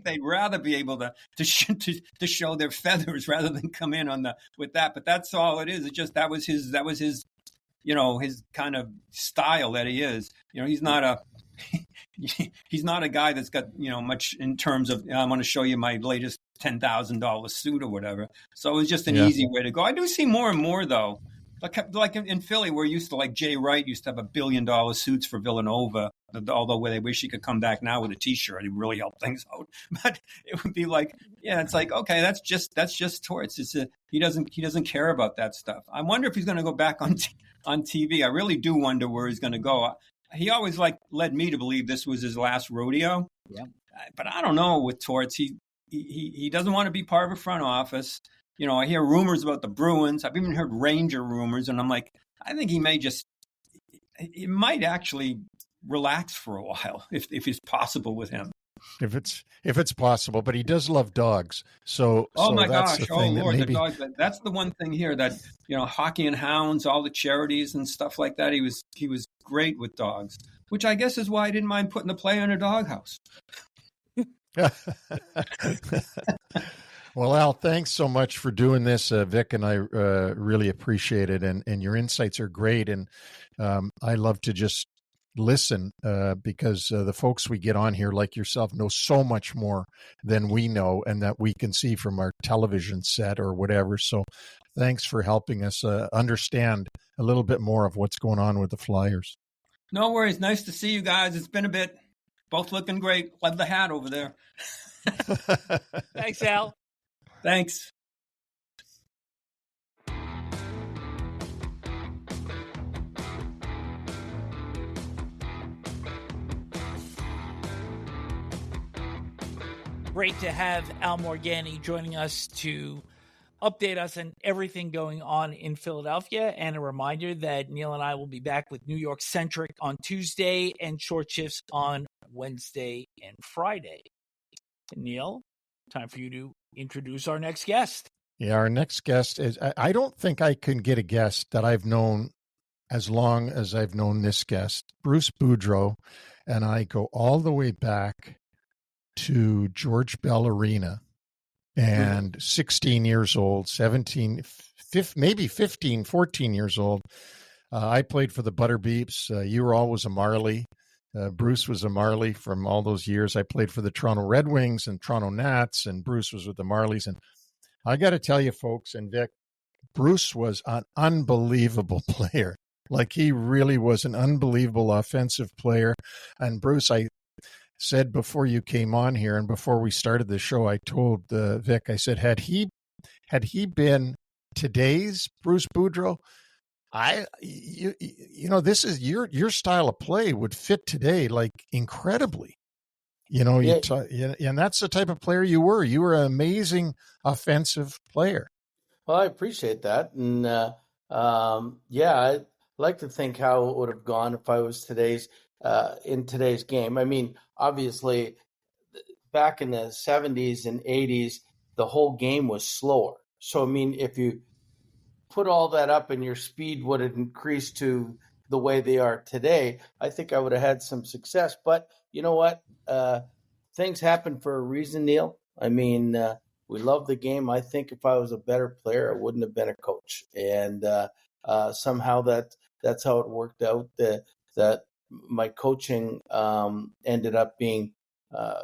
they'd rather be able to show their feathers rather than come in with that. But that's all it is. It just that was his his kind of style that he is. He's not a guy that's got much in terms of I'm going to show you my latest $10,000 suit or whatever. So it was just an easy way to go. I do see more and more though, like in Philly, where used to like Jay Wright used to have $1 billion suits for Villanova. although they wish he could come back now with a T-shirt, it would really help things out. But it would be like, yeah, it's like, okay, that's just Torts. He doesn't care about that stuff. I wonder if he's going to go back on TV. I really do wonder where he's going to go. He always led me to believe this was his last rodeo. Yeah. But I don't know with Torts. He doesn't want to be part of a front office. You know, I hear rumors about the Bruins. I've even heard Ranger rumors, and I'm like, I think he might actually relax for a while if it's possible with him. If it's possible, but he does love dogs. So my that's gosh, the thing Lord, maybe... the dogs. That's the one thing here that, you know, Hockey and Hounds, all the charities and stuff like that. He was great with dogs, which I guess is why I didn't mind putting the play in a doghouse. Well, Al, thanks so much for doing this. Vic and I really appreciate it, and your insights are great. And I love to just listen because the folks we get on here, like yourself, know so much more than we know and that we can see from our television set or whatever. So thanks for helping us understand a little bit more of what's going on with the Flyers. No worries. Nice to see you guys. It's been a bit. Both looking great. Love the hat over there. Thanks, Al. Thanks. Great to have Al Morganti joining us to update us on everything going on in Philadelphia. And a reminder that Neil and I will be back with New York Centric on Tuesday and Short Shifts on Wednesday and Friday. Neil, time for you to introduce our next guest. Yeah, our next guest is, I don't think I can get a guest that I've known as long as I've known this guest. Bruce Boudreau and I go all the way back to George Bell Arena, and 16 years old, 17, maybe 15, 14 years old. I played for the Butterbeeps. You were always a Marley. Bruce was a Marley from all those years. I played for the Toronto Red Wings and Toronto Nats, and Bruce was with the Marlies. And I got to tell you, folks, and Vic, Bruce was an unbelievable player. Like, he really was an unbelievable offensive player. And Bruce, I said before you came on here and before we started the show, I told Vic, I said, had he been today's Bruce Boudreau, you know, this is your style of play would fit today like incredibly. You know, and that's the type of player you were. You were an amazing offensive player. Well, I appreciate that, and I'd like to think how it would have gone if I was in today's game. I mean, obviously, back in the 70s and 80s, the whole game was slower. So, I mean, if you put all that up and your speed would have increased to the way they are today, I think I would have had some success. But you know what? Things happen for a reason, Neil. I mean, we love the game. I think if I was a better player, I wouldn't have been a coach. And somehow that's how it worked out, that my coaching ended up being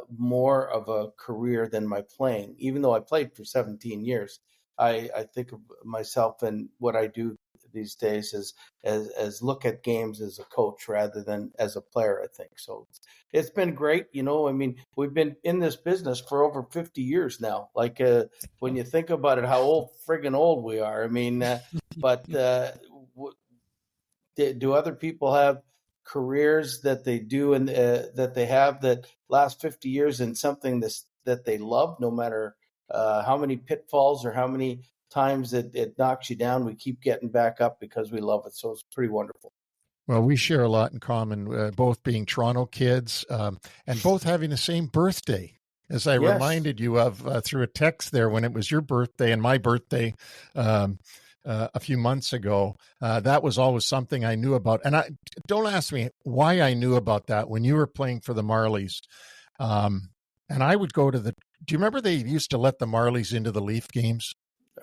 more of a career than my playing. Even though I played for 17 years, I think of myself and what I do these days as look at games as a coach rather than as a player, I think. So it's been great. You know, I mean, we've been in this business for over 50 years now. Like when you think about it, how friggin' old we are. I mean, but do other people have careers that they do and that they have that last 50 years in something that they love, no matter how many pitfalls or how many times it knocks you down, we keep getting back up because we love it. So it's pretty wonderful. Well, we share a lot in common, both being Toronto kids and both having the same birthday, as I reminded you of through a text there when it was your birthday and my birthday a few months ago. That was always something I knew about. And don't ask me why I knew about that when you were playing for the Marlies. And I would go to do you remember they used to let the Marlies into the Leaf games?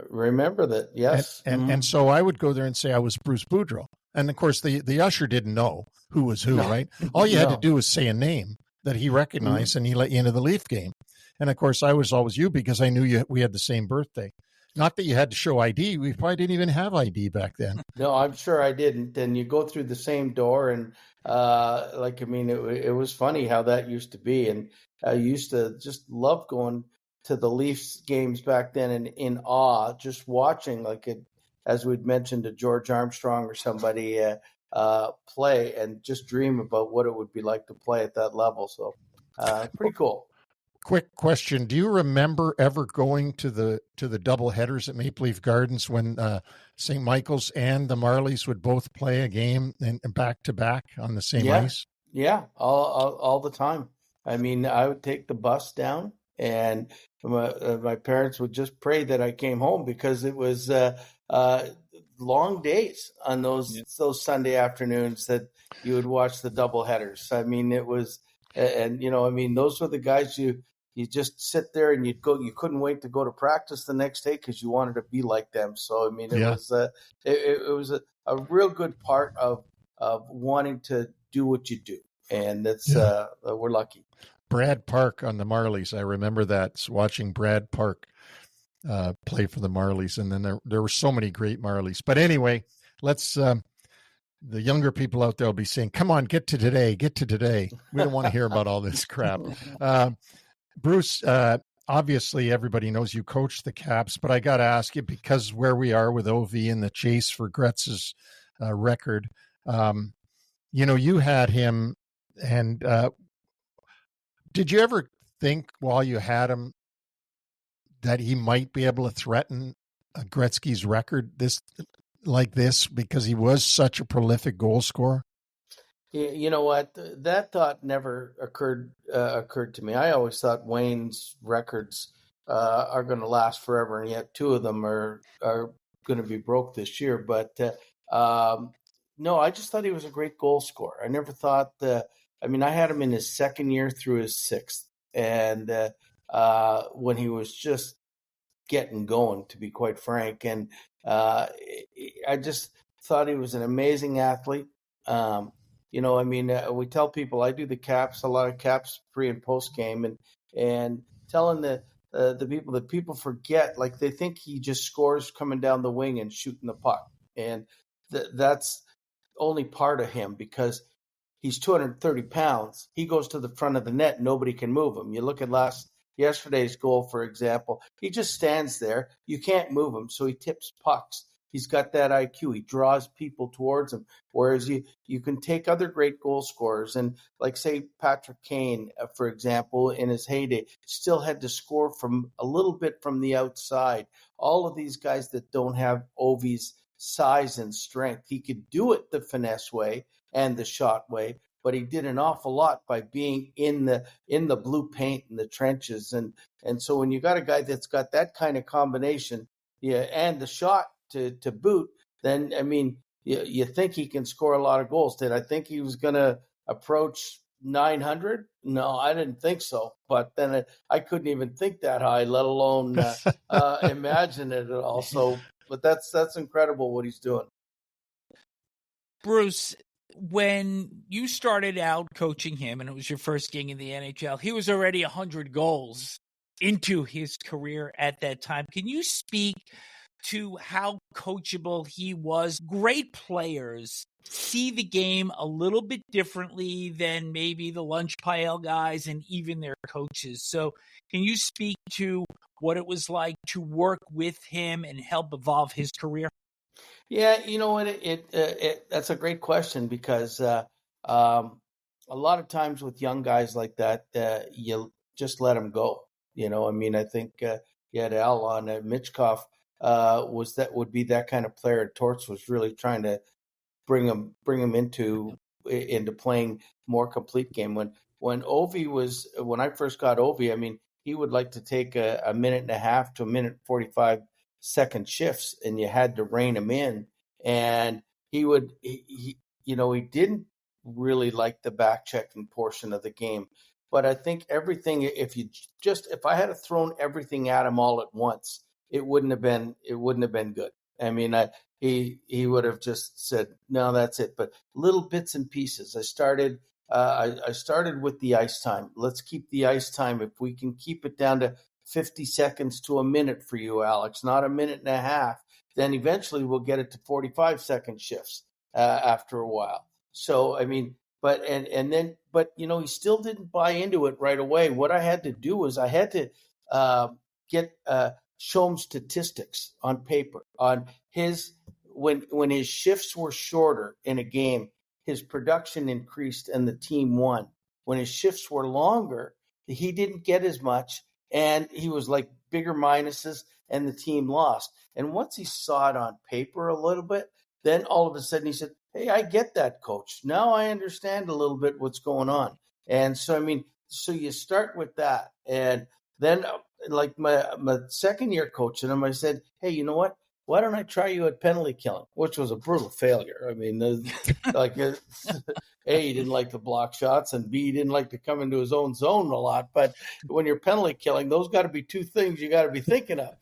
Remember that, yes. And so I would go there and say I was Bruce Boudreau. And, of course, the usher didn't know who was who, right? All you had to do was say a name that he recognized, and he let you into the Leaf game. And, of course, I was always you because I knew we had the same birthday. Not that you had to show ID. We probably didn't even have ID back then. No, I'm sure I didn't. And you go through the same door, and it was funny how that used to be. And I used to just love going to the Leafs games back then, and in awe, just watching, like it, as we'd mentioned, to George Armstrong or somebody play, and just dream about what it would be like to play at that level. So pretty cool. Quick question: do you remember ever going to the double headers at Maple Leaf Gardens when St. Michael's and the Marlies would both play a game and back to back on the same ice? Yeah, all the time. I mean, I would take the bus down, and my parents would just pray that I came home, because it was long days on those Sunday afternoons that you would watch the double headers. I mean, it was, and those were the guys you just sit there and you couldn't wait to go to practice the next day because you wanted to be like them. So, I mean, it was a real good part of wanting to do what you do. And that's, we're lucky. Brad Park on the Marlies. I remember that, watching Brad Park play for the Marlies. And then there were so many great Marlies. But anyway, let's, the younger people out there will be saying, come on, get to today. We don't want to hear about all this crap. Bruce, obviously everybody knows you coach the Caps, but I got to ask you, because where we are with Ovi and the chase for Gretz's record, you had him, and did you ever think while you had him that he might be able to threaten Gretzky's record like this, because he was such a prolific goal scorer? You know what? That thought never occurred to me. I always thought Wayne's records are going to last forever, and yet two of them are going to be broke this year. But no, I just thought he was a great goal scorer. I never thought I had him in his second year through his sixth, and when he was just getting going, to be quite frank. And I just thought he was an amazing athlete. We tell people, I do a lot of Caps pre and post game, and telling the people that people forget, like they think he just scores coming down the wing and shooting the puck. And that's only part of him, because he's 230 pounds. He goes to the front of the net. Nobody can move him. You look at yesterday's goal, for example, he just stands there. You can't move him. So he tips pucks. He's got that IQ. He draws people towards him. Whereas you can take other great goal scorers, and like, say, Patrick Kane, for example, in his heyday, still had to score from a little bit from the outside. All of these guys that don't have Ovi's size and strength, he could do it the finesse way and the shot way, but he did an awful lot by being in the blue paint in the trenches. And so when you got a guy that's got that kind of combination, and the shot to boot, then, you think he can score a lot of goals. Did I think he was going to approach 900? No, I didn't think so. But then I couldn't even think that high, let alone imagine it at all. So, but that's incredible what he's doing. Bruce, when you started out coaching him and it was your first gig in the NHL, he was already 100 goals into his career at that time. Can you speak to how coachable he was? Great players see the game a little bit differently than maybe the lunch pail guys and even their coaches. So can you speak to what it was like to work with him and help evolve his career? Yeah, you know what? That's a great question, because a lot of times with young guys like that, you just let them go. I think you had Al on Mitchkov. Would be that kind of player. Torts was really trying to bring him into playing more complete game. When I first got Ovi, he would like to take a minute and a half to a minute 45-second shifts, and you had to rein him in. And he didn't really like the back checking portion of the game. But I think everything, if I had thrown everything at him all at once, it wouldn't have been good. He would have just said, no, that's it. But little bits and pieces. I started with the ice time. Let's keep the ice time. If we can keep it down to 50 seconds to a minute for you, Alex, not a minute and a half. Then eventually we'll get it to 45-second shifts after a while. So, I mean, but he still didn't buy into it right away. What I had to do was I had to show him statistics on paper on his when his shifts were shorter in a game, his production increased and the team won. When his shifts were longer, he didn't get as much, and he was like bigger minuses, and the team lost. And once he saw it on paper a little bit, then all of a sudden he said, "Hey, I get that, coach. Now I understand a little bit what's going on." And so, I mean, so you start with that. And then, like my second year coaching him, I said, "Hey, you know what? Why don't I try you at penalty killing?" Which was a brutal failure. I mean, like, A, he didn't like to block shots, and B, he didn't like to come into his own zone a lot. But when you're penalty killing, those got to be two things you got to be thinking of.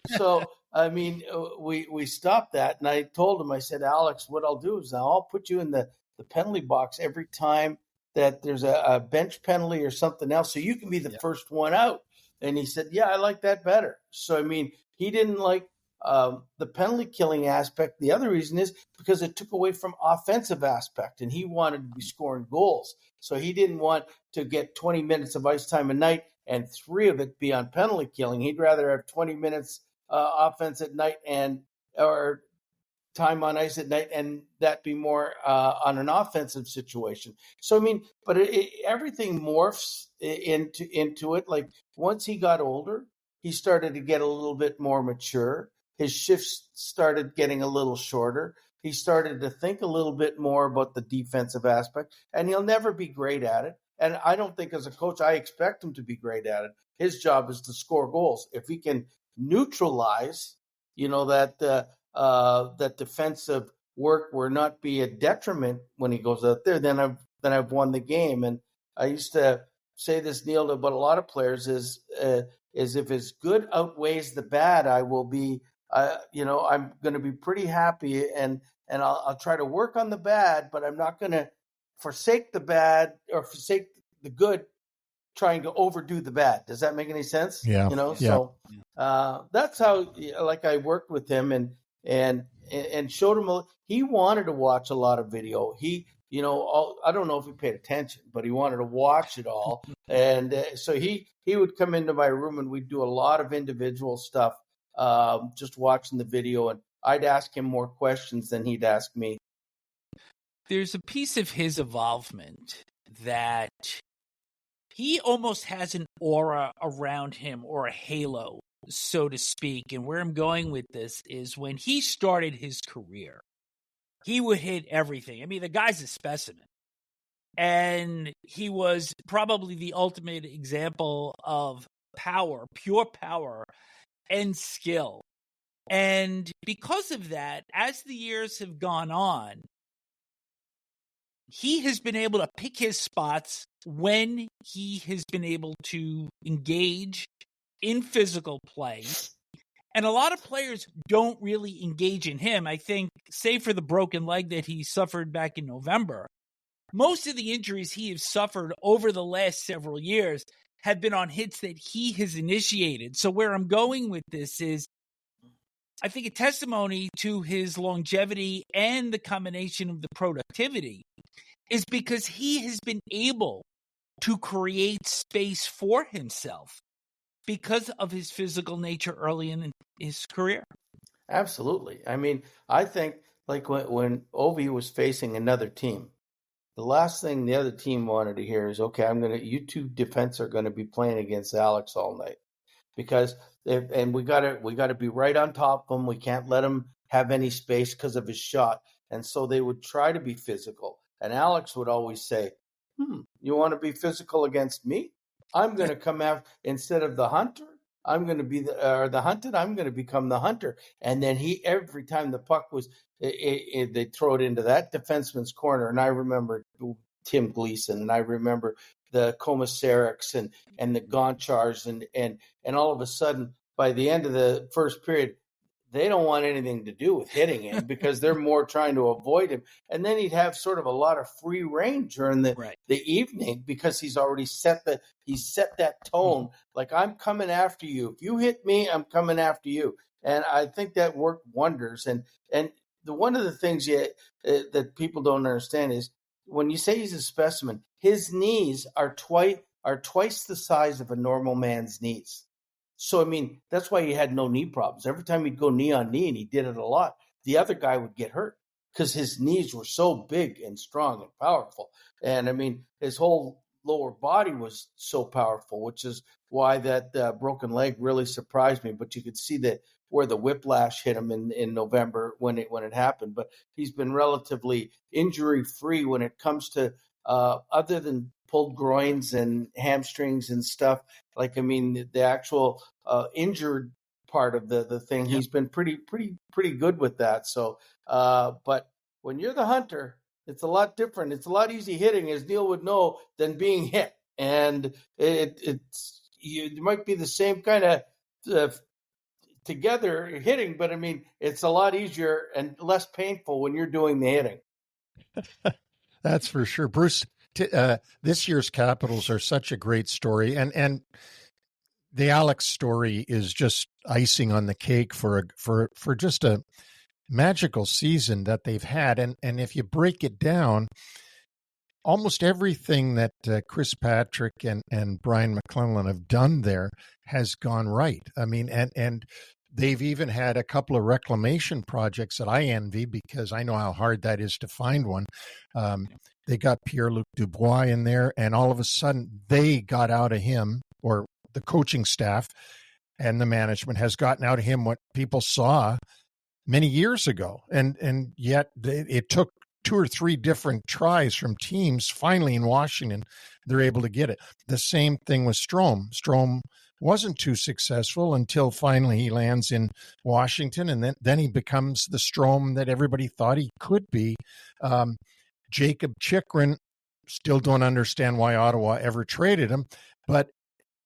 So I mean, we stopped that, and I told him, I said, "Alex, what I'll do is now I'll put you in the penalty box every time that there's a bench penalty or something else, so you can be the first one out." And he said, "Yeah, I like that better." So, I mean, he didn't like the penalty killing aspect. The other reason is because it took away from offensive aspect, and he wanted to be scoring goals. So he didn't want to get 20 minutes of ice time a night and 3 of it be on penalty killing. He'd rather have 20 minutes offense at night or time on ice at night, and that be more on an offensive situation. So, I mean, but everything morphs into it. Like, once he got older, he started to get a little bit more mature. His shifts started getting a little shorter. He started to think a little bit more about the defensive aspect, and he'll never be great at it. And I don't think, as a coach, I expect him to be great at it. His job is to score goals. If he can neutralize, that defensive work will not be a detriment when he goes out there, then I've won the game. And I used to say this, Neil, about a lot of players is if his good outweighs the bad, I will be, I'm going to be pretty happy, and I'll try to work on the bad, but I'm not going to forsake the bad or forsake the good, trying to overdo the bad. Does that make any sense? Yeah. So that's how, like, I worked with him and showed him. He wanted to watch a lot of video. He, I don't know if he paid attention, but he wanted to watch it all. And so he would come into my room, and we'd do a lot of individual stuff, just watching the video. And I'd ask him more questions than he'd ask me. There's a piece of his evolvement that he almost has an aura around him, or a halo, so to speak. And where I'm going with this is, when he started his career, he would hit everything. I mean, the guy's a specimen. And he was probably the ultimate example of power, pure power, and skill. And because of that, as the years have gone on, he has been able to pick his spots when he has been able to engage in physical play. And a lot of players don't really engage in him. I think, save for the broken leg that he suffered back in November, most of the injuries he has suffered over the last several years have been on hits that he has initiated. So where I'm going with this is, I think, a testimony to his longevity and the combination of the productivity is because he has been able to create space for himself because of his physical nature early in his career. Absolutely. I mean, I think, like, when Ovi was facing another team, the last thing the other team wanted to hear is, "Okay, you two defense are going to be playing against Alex all night," because we got to be right on top of him. We can't let him have any space because of his shot. And so they would try to be physical. And Alex would always say, "You want to be physical against me? I'm going to come out instead of the hunter. I'm going to be the hunted. I'm going to become the hunter." And then every time the puck was, they throw it into that defenseman's corner. And I remember Tim Gleason, and I remember the Komisariks and the Gonchars, and all of a sudden, by the end of the first period, they don't want anything to do with hitting him because they're more trying to avoid him. And then he'd have sort of a lot of free reign during the evening because he's already set that tone. Like, I'm coming after you. If you hit me, I'm coming after you. And I think that worked wonders. And one of the things that people don't understand is when you say he's a specimen, his knees are twice the size of a normal man's knees. So, I mean, that's why he had no knee problems. Every time he'd go knee on knee, and he did it a lot, the other guy would get hurt because his knees were so big and strong and powerful. And, I mean, his whole lower body was so powerful, which is why that broken leg really surprised me. But you could see where the whiplash hit him in November when it happened. But he's been relatively injury-free when it comes to other than pulled groins and hamstrings and stuff. Like, I mean, the actual injured part of the thing, he's been pretty good with that. So, but when you're the hunter, it's a lot different. It's a lot easy hitting, as Neil would know, than being hit. And it might be the same kind of together hitting, but I mean, it's a lot easier and less painful when you're doing the hitting. That's for sure. Bruce, this year's Capitals are such a great story, and the Alex story is just icing on the cake for just a magical season that they've had. And if you break it down, almost everything that Chris Patrick and Brian McClellan have done there has gone right. I mean, and they've even had a couple of reclamation projects that I envy because I know how hard that is to find one. They got Pierre-Luc Dubois in there, and all of a sudden they got out of him, or the coaching staff and the management has gotten out of him what people saw many years ago. And yet it took 2 or 3 different tries from teams. Finally, in Washington, they're able to get it. The same thing with Strome. Strome wasn't too successful until finally he lands in Washington, and then he becomes the Strome that everybody thought he could be. Jacob Chychrun, still don't understand why Ottawa ever traded him, but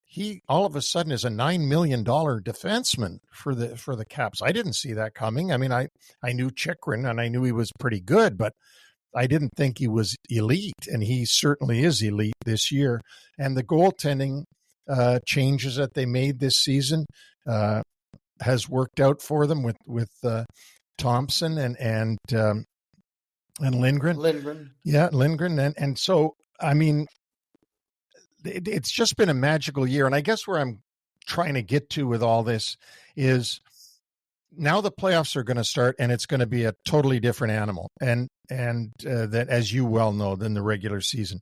he all of a sudden is a $9 million defenseman for the Caps. I didn't see that coming. I mean, I knew Chychrun and I knew he was pretty good, but I didn't think he was elite, and he certainly is elite this year. And the goaltending changes that they made this season has worked out for them with Thompson and Lindgren. Yeah, Lindgren. And so, I mean, it's just been a magical year. And I guess where I'm trying to get to with all this is now the playoffs are going to start, and it's going to be a totally different animal. And that, as you well know, than the regular season.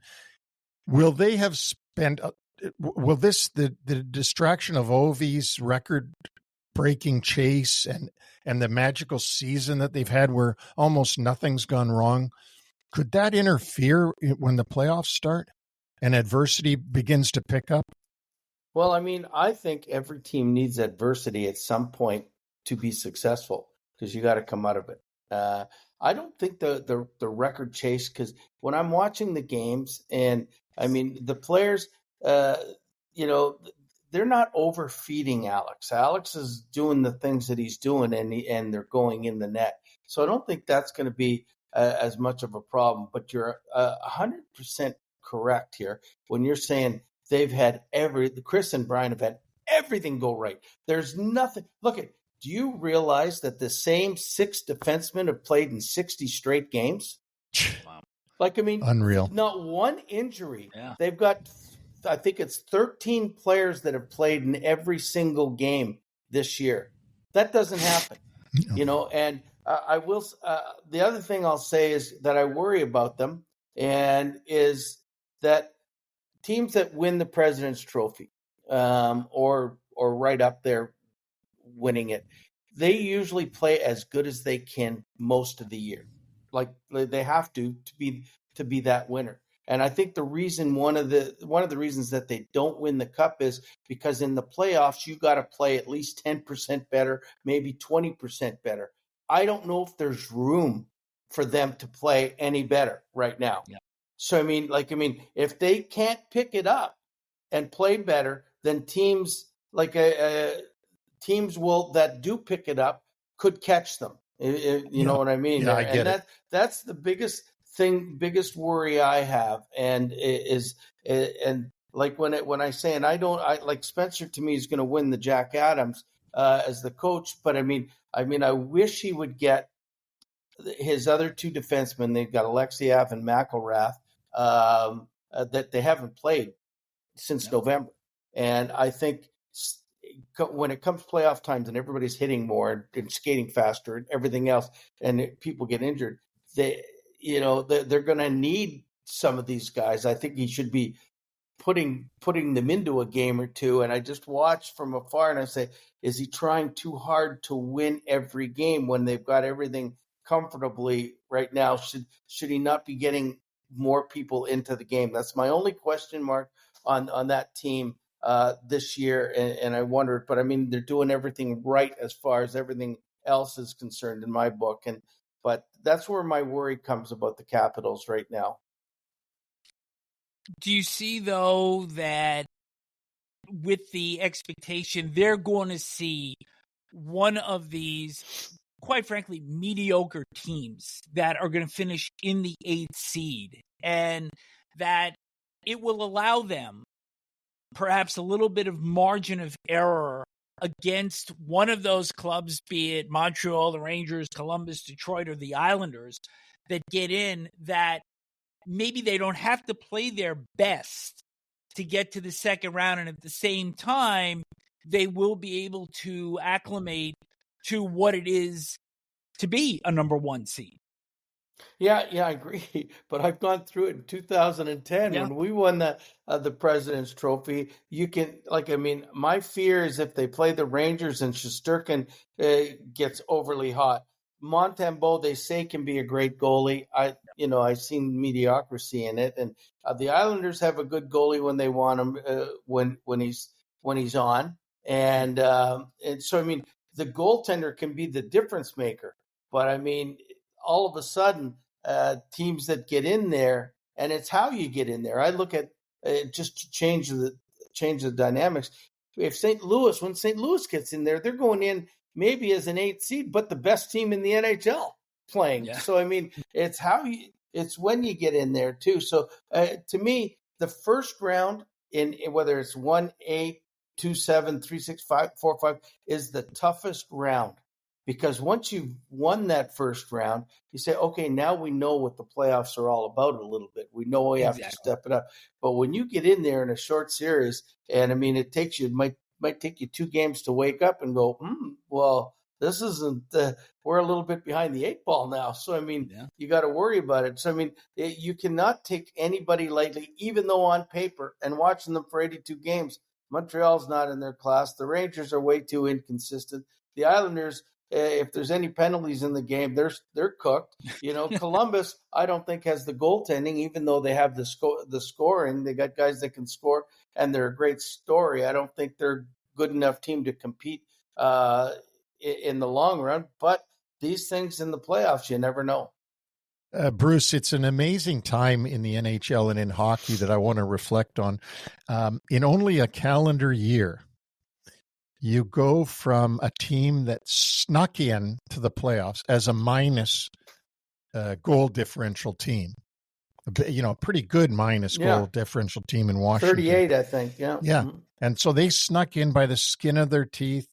Will they have spent, the distraction of Ovi's record-breaking chase and the magical season that they've had where almost nothing's gone wrong, could that interfere when the playoffs start and adversity begins to pick up? Well, I mean, I think every team needs adversity at some point to be successful because you got to come out of it. I don't think the record chase, because when I'm watching the games, and I mean, the players, they're not overfeeding Alex. Alex is doing the things that he's doing, and they're going in the net. So I don't think that's going to be as much of a problem. But you're 100% correct here when you're saying they've had Chris and Brian have had everything go right. There's nothing. Look at. Do you realize that the same 6 defensemen have played in 60 straight games? Wow. Like, I mean, unreal. Not one injury. Yeah. They've got, I think it's 13 players that have played in every single game this year. That doesn't happen, and I will. The other thing I'll say is that I worry about them, and is that teams that win the President's Trophy, or right up there, winning it, they usually play as good as they can most of the year. Like they have to be that winner. And I think one of the reasons that they don't win the cup is because in the playoffs you got to play at least 10% better, maybe 20% better. I don't know if there's room for them to play any better right now. Yeah. So I mean, if they can't pick it up and play better, then teams like teams that do pick it up could catch them. You know what I mean? Yeah, I get it. That's the biggest worry I have, and like when I say, and I like Spencer to me is going to win the Jack Adams as the coach, but I mean I wish he would get his other two defensemen. They've got Alexiev and McElrath that they haven't played since November, and I think when it comes playoff times and everybody's hitting more and skating faster and everything else, and people get injured, they're going to need some of these guys. I think he should be putting them into a game or two. And I just watch from afar and I say, is he trying too hard to win every game when they've got everything comfortably right now? Should he not be getting more people into the game? That's my only question mark on that team this year, and I wondered, but I mean, they're doing everything right as far as everything else is concerned in my book, but that's where my worry comes about the Capitals right now. Do you see, though, that with the expectation they're going to see one of these, quite frankly, mediocre teams that are going to finish in the 8th seed, and that it will allow them perhaps a little bit of margin of error against one of those clubs, be it Montreal, the Rangers, Columbus, Detroit, or the Islanders, that get in, that maybe they don't have to play their best to get to the second round, and at the same time, they will be able to acclimate to what it is to be a number one seed. Yeah, I agree. But I've gone through it in 2010 when we won the President's Trophy. You can, my fear is if they play the Rangers and Shesterkin gets overly hot. Montembeault, they say, can be a great goalie. I've seen mediocrity in it, and the Islanders have a good goalie when they want him when he's on, and so I mean the goaltender can be the difference maker. But I mean, all of a sudden, teams that get in there, and it's how you get in there. I look at just to change the dynamics. When St. Louis gets in there, they're going in maybe as an 8th seed, but the best team in the NHL playing. Yeah. So I mean, it's when you get in there too. So to me, the first round in whether it's 1-8, 2-7, 3-6, 5-4-5 is the toughest round. Because once you've won that first round, you say, okay, now we know what the playoffs are all about a little bit. We know we have to step it up. But when you get in there in a short series, and I mean, it might take you 2 games to wake up and go, well, this isn't, we're a little bit behind the 8 ball now. So, I mean, you got to worry about it. So, I mean, you cannot take anybody lightly, even though on paper and watching them for 82 games, Montreal's not in their class. The Rangers are way too inconsistent. The Islanders, if there's any penalties in the game, they're cooked. Columbus, I don't think has the goaltending, even though they have the scoring. They got guys that can score, and they're a great story. I don't think they're a good enough team to compete in the long run. But these things in the playoffs, you never know. Bruce, it's an amazing time in the NHL and in hockey that I want to reflect on. In only a calendar year, you go from a team that snuck in to the playoffs as a minus goal differential team, a pretty good minus goal differential team in Washington. 38, I think. Yeah. Mm-hmm. And so they snuck in by the skin of their teeth,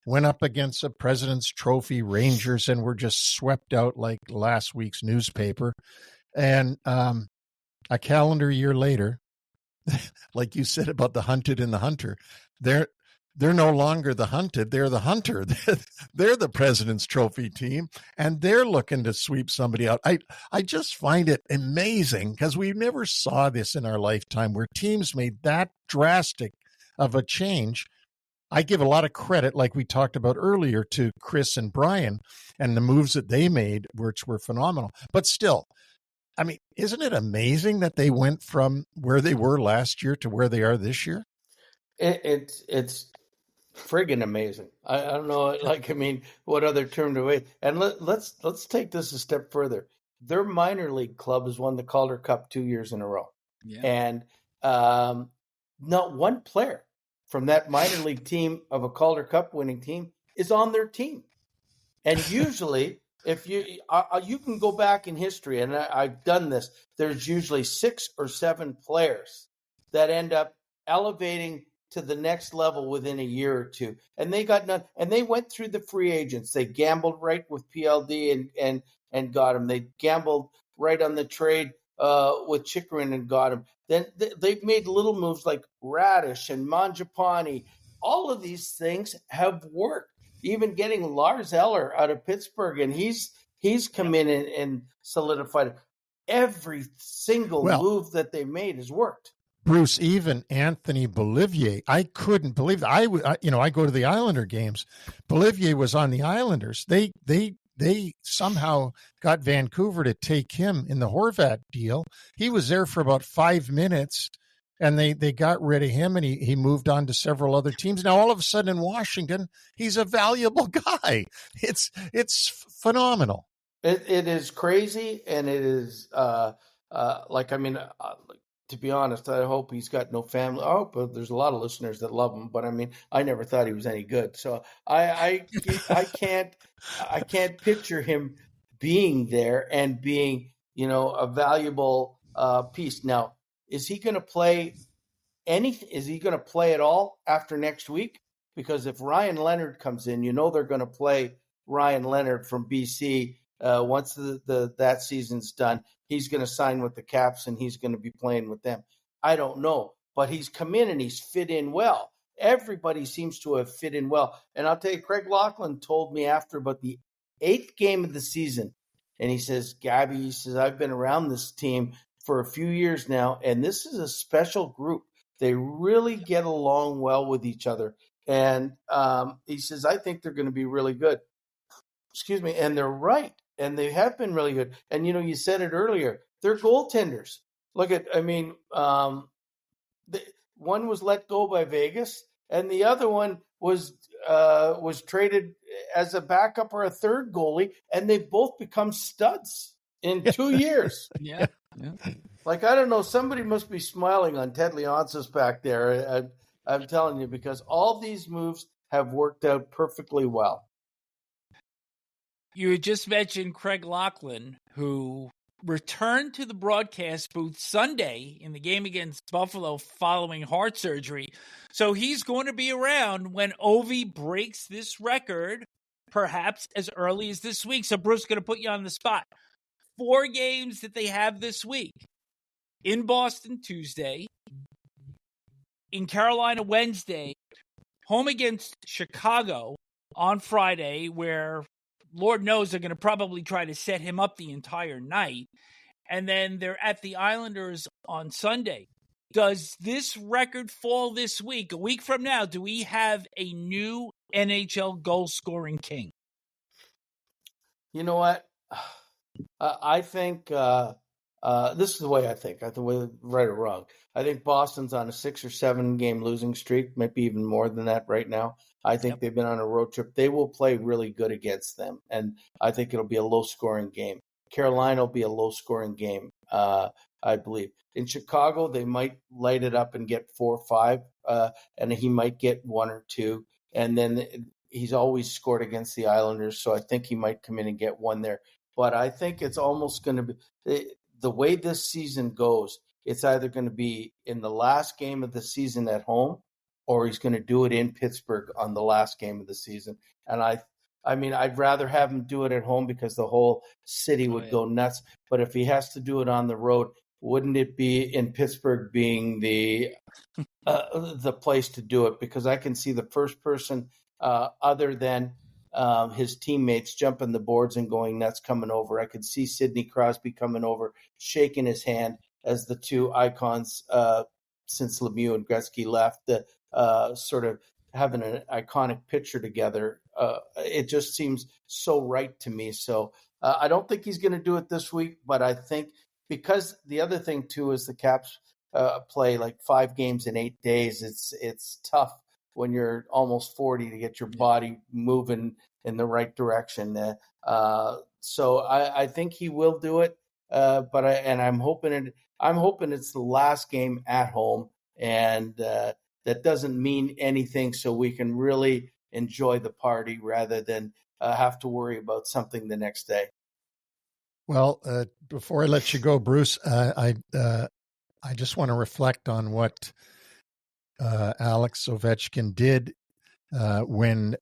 went up against a President's Trophy Rangers, and were just swept out like last week's newspaper. And a calendar year later, like you said about the hunted and the hunter, they're no longer the hunted, they're the hunter. They're the President's Trophy team, and they're looking to sweep somebody out. I just find it amazing because we never saw this in our lifetime where teams made that drastic of a change. I give a lot of credit, like we talked about earlier, to Chris and Brian and the moves that they made, which were phenomenal. But still, I mean, isn't it amazing that they went from where they were last year to where they are this year? It's friggin' amazing. I don't know, what other term to wait. And let's take this a step further. Their minor league club has won the Calder Cup 2 years in a row. Yeah. And not one player from that minor league team of a Calder Cup winning team is on their team. And usually, if you can go back in history, and I've done this, there's usually 6 or 7 players that end up elevating to the next level within a year or two. And they got none. And they went through the free agents. They gambled right with PLD and got him. They gambled right on the trade with Chychrun and got him. Then they've made little moves like Radish and Mangiapane. All of these things have worked. Even getting Lars Eller out of Pittsburgh, and he's come in and solidified it. Every single move that they made has worked. Bruce, even Anthony Bolivier, I couldn't believe that. I go to the Islander games. Bolivier was on the Islanders. They somehow got Vancouver to take him in the Horvat deal. He was there for about 5 minutes, and they got rid of him, and he moved on to several other teams. Now, all of a sudden in Washington, he's a valuable guy. It's phenomenal. It is crazy, and it is to be honest, I hope he's got no family. Oh, but there's a lot of listeners that love him. But I mean, I never thought he was any good. So I can't picture him being there and being, a valuable piece. Now, is he going to play anything? Is he going to play at all after next week? Because if Ryan Leonard comes in, they're going to play Ryan Leonard from BC once that season's done. He's going to sign with the Caps, and he's going to be playing with them. I don't know, but he's come in and he's fit in well. Everybody seems to have fit in well. And I'll tell you, Craig Laughlin told me after about the 8th game of the season, and he says, Gabby, I've been around this team for a few years now, and this is a special group. They really get along well with each other. And he says, I think they're going to be really good. Excuse me. And they're right. And they have been really good. And, you said it earlier, they're goaltenders. One was let go by Vegas, and the other one was traded as a backup or a third goalie, and they've both become studs in 2 years. Yeah. I don't know, somebody must be smiling on Ted Leonsis back there. I'm telling you, because all these moves have worked out perfectly well. You had just mentioned Craig Laughlin, who returned to the broadcast booth Sunday in the game against Buffalo following heart surgery. So he's going to be around when Ovi breaks this record, perhaps as early as this week. So Bruce is going to put you on the spot. 4 games that they have this week. In Boston Tuesday, in Carolina Wednesday, home against Chicago on Friday, where Lord knows they're going to probably try to set him up the entire night. And then they're at the Islanders on Sunday. Does this record fall this week? A week from now, do we have a new NHL goal-scoring king? You know what? I think this is the way I think. Right or wrong. I think Boston's on a 6 or 7 game losing streak, might be even more than that right now. I think they've been on a road trip. They will play really good against them, and I think it'll be a low-scoring game. Carolina will be a low-scoring game, I believe. In Chicago, they might light it up and get 4 or 5, and he might get 1 or 2. And then he's always scored against the Islanders, so I think he might come in and get 1 there. But I think it's almost going to be the way this season goes. It's either going to be in the last game of the season at home, or he's going to do it in Pittsburgh on the last game of the season. And I'd rather have him do it at home because the whole city would go nuts. But if he has to do it on the road, wouldn't it be in Pittsburgh being the place to do it? Because I can see the first person other than his teammates jumping the boards and going nuts coming over. I could see Sidney Crosby coming over, shaking his hand as the two icons since Lemieux and Gretzky left, sort of having an iconic picture together. It just seems so right to me. So I don't think he's going to do it this week, but I think because the other thing too is the Caps play like 5 games in 8 days. It's tough when you're almost 40 to get your body moving in the right direction. So I think he will do it, but I'm hoping it's the last game at home, and that doesn't mean anything, so we can really enjoy the party rather than have to worry about something the next day. Well, before I let you go, Bruce, I just want to reflect on what Alex Ovechkin did when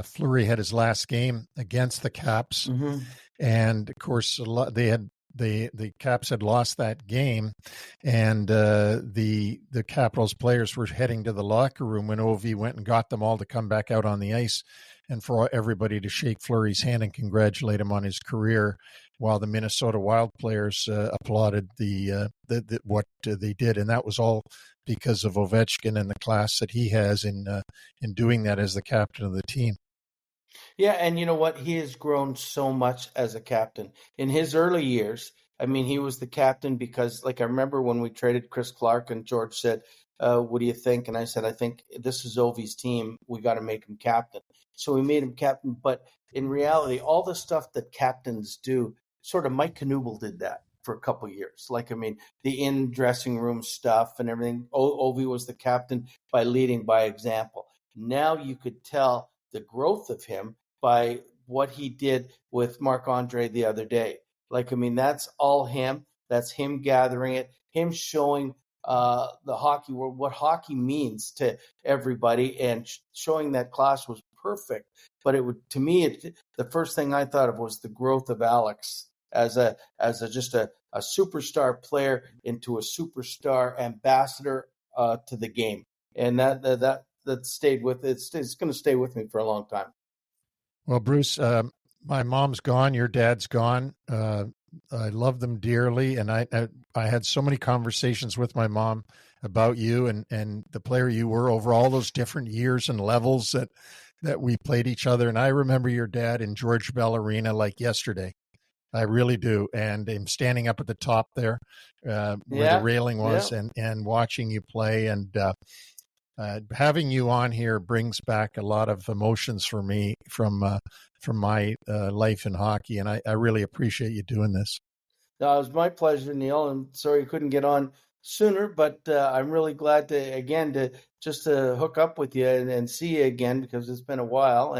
Fleury had his last game against the Caps, and of course the Caps had lost that game, and the Capitals players were heading to the locker room when Ovi went and got them all to come back out on the ice, and for everybody to shake Fleury's hand and congratulate him on his career, while the Minnesota Wild players applauded what they did, and that was all because of Ovechkin and the class that he has in doing that as the captain of the team. Yeah, and you know what? He has grown so much as a captain. In his early years, I mean, he was the captain because, like, I remember when we traded Chris Clark and George said, what do you think? And I said, I think this is Ovi's team. We got to make him captain. So we made him captain. But in reality, all the stuff that captains do, sort of Mike Knuble did that for a couple of years. Like, I mean, the in dressing room stuff and everything. Ovi was the captain by leading by example. Now you could tell the growth of him by what he did with Marc-Andre the other day. Like, I mean, that's all him. That's him gathering it, him showing the hockey world what hockey means to everybody, and showing that class was perfect. But it would, to me, the first thing I thought of was the growth of Alex as just a superstar player into a superstar ambassador to the game, and that stayed with it. It's going to stay with me for a long time. Well, Bruce, my mom's gone. Your dad's gone. I love them dearly, and I had so many conversations with my mom about you and the player you were over all those different years and levels that we played each other. And I remember your dad in George Bell Arena like yesterday. I really do. And I'm standing up at the top there where the railing was and watching you play. And having you on here brings back a lot of emotions for me from my life in hockey. And I really appreciate you doing this. No, it was my pleasure, Neil. I'm sorry you couldn't get on sooner, but I'm really glad to hook up with you and see you again, because it's been a while.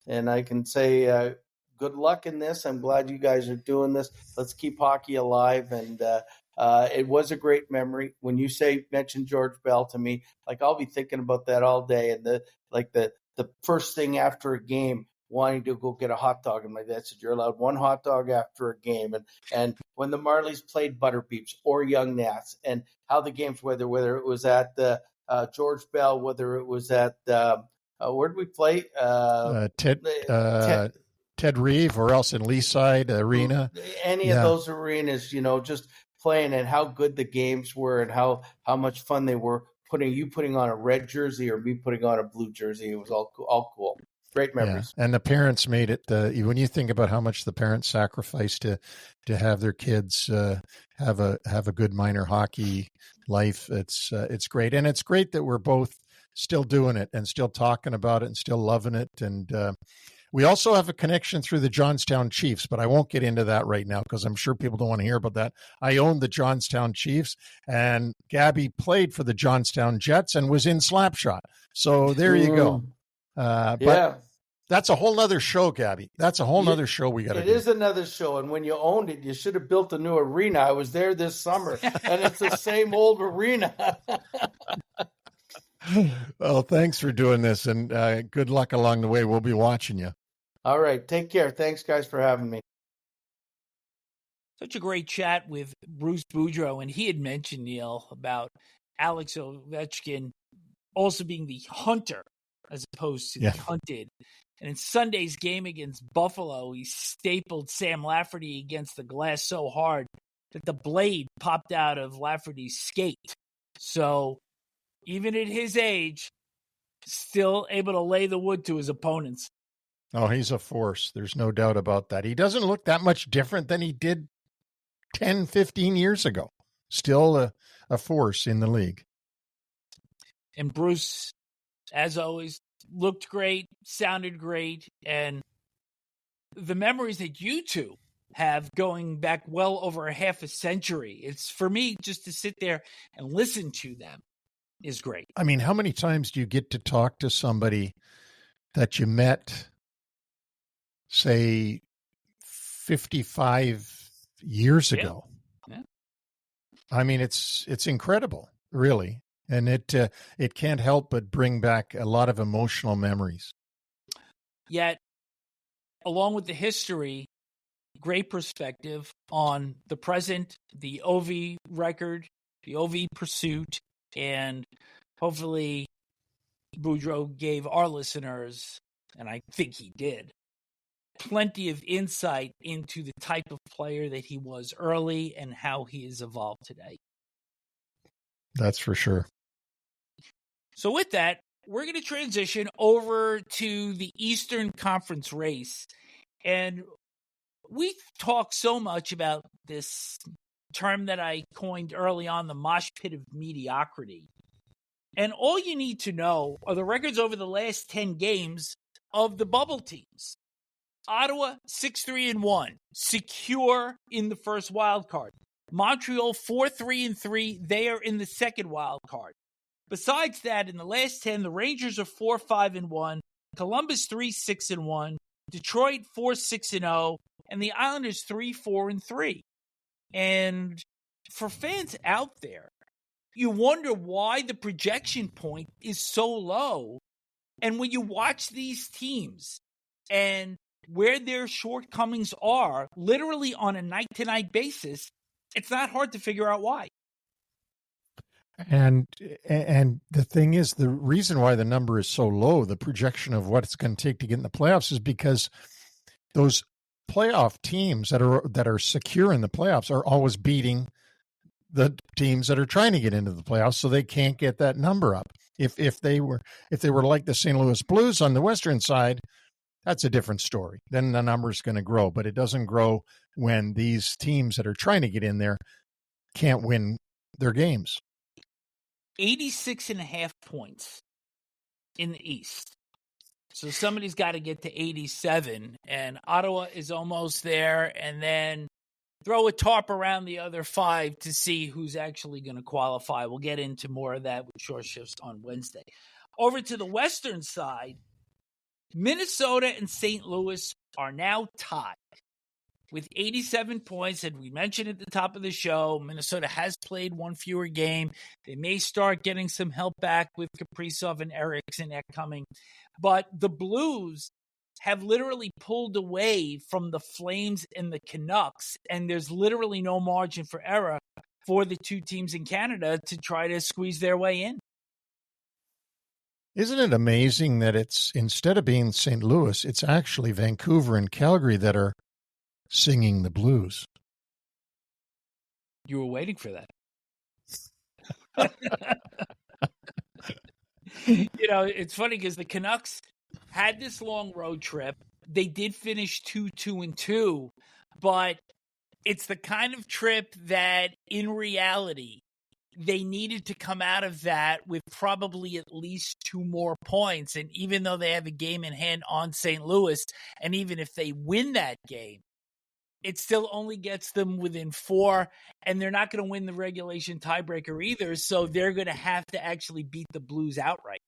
And I can say good luck in this. I'm glad you guys are doing this. Let's keep hockey alive. And it was a great memory. When you mention George Bell to me, like, I'll be thinking about that all day. And the first thing after a game, wanting to go get a hot dog, and my dad said, you're allowed one hot dog after a game. And when the Marlies played Butter Peeps or Young Nats, and how the games, whether it was at the George Bell, whether it was at where did we play? Ted Reeve, or else in Leaside Arena. Any of those arenas, just playing, and how good the games were, and how much fun they were. Putting on a red jersey or me putting on a blue jersey, it was all cool. Great memories. Yeah. And the parents made it. When you think about how much the parents sacrificed to have their kids have a good minor hockey life, it's great. And it's great that we're both still doing it and still talking about it and still loving it. And we also have a connection through the Johnstown Chiefs, but I won't get into that right now because I'm sure people don't want to hear about that. I own the Johnstown Chiefs, and Gabby played for the Johnstown Jets and was in Slapshot. So there you go. But that's a whole nother show, Gabby. That's a whole nother show we got to do. It is another show, and when you owned it, you should have built a new arena. I was there this summer, and it's the same old arena. Well, thanks for doing this, and good luck along the way. We'll be watching you. All right. Take care. Thanks, guys, for having me. Such a great chat with Bruce Boudreau, and he had mentioned, Neil, about Alex Ovechkin also being the hunter as opposed to the hunted. And in Sunday's game against Buffalo, he stapled Sam Lafferty against the glass so hard that the blade popped out of Lafferty's skate. So even at his age, still able to lay the wood to his opponents. Oh, he's a force. There's no doubt about that. He doesn't look that much different than he did 10, 15 years ago. Still a force in the league. And Bruce, as always, looked great, sounded great, and the memories that you two have going back well over a half a century, it's, for me, just to sit there and listen to them is great. I mean, how many times do you get to talk to somebody that you met say, 55 years ago. Yeah. I mean, it's incredible, really. And it can't help but bring back a lot of emotional memories. Yet, along with the history, great perspective on the present, the OV record, the OV pursuit, and hopefully Boudreau gave our listeners, and I think he did, plenty of insight into the type of player that he was early and how he has evolved today. That's for sure. So with that, we're going to transition over to the Eastern Conference race. And we talk so much about this term that I coined early on, the mosh pit of mediocrity. And all you need to know are the records over the last 10 games of the bubble teams. Ottawa, 6-3-1, secure in the first wild card. Montreal, 4-3-3, they are in the second wild card. Besides that, in the last 10, the Rangers are 4-5-1, Columbus 3-6-1, Detroit 4-6-0, and the Islanders 3-4-3. And for fans out there, you wonder why the projection point is so low. And when you watch these teams and where their shortcomings are, literally on a night-to-night basis, it's not hard to figure out why. And the thing is, the reason why the number is so low, the projection of what it's going to take to get in the playoffs, is because those playoff teams that are secure in the playoffs are always beating the teams that are trying to get into the playoffs, so they can't get that number up. If they were like the St. Louis Blues on the western side, that's a different story. Then the number is going to grow, but it doesn't grow when these teams that are trying to get in there can't win their games. 86.5 points in the East. So somebody's got to get to 87, and Ottawa is almost there, and then throw a tarp around the other 5 to see who's actually going to qualify. We'll get into more of that with short shifts on Wednesday. Over to the western side, Minnesota and St. Louis are now tied with 87 points. And we mentioned at the top of the show, Minnesota has played one fewer game. They may start getting some help back with Kaprizov and Eriksson coming. But the Blues have literally pulled away from the Flames and the Canucks, and there's literally no margin for error for the two teams in Canada to try to squeeze their way in. Isn't it amazing that it's, instead of being St. Louis, it's actually Vancouver and Calgary that are singing the blues? You were waiting for that. It's funny because the Canucks had this long road trip. They did finish 2-2-2, but it's the kind of trip that in reality they needed to come out of that with probably at least 2 more points. And even though they have a game in hand on St. Louis, and even if they win that game, it still only gets them within 4, and they're not going to win the regulation tiebreaker either. So they're going to have to actually beat the Blues outright.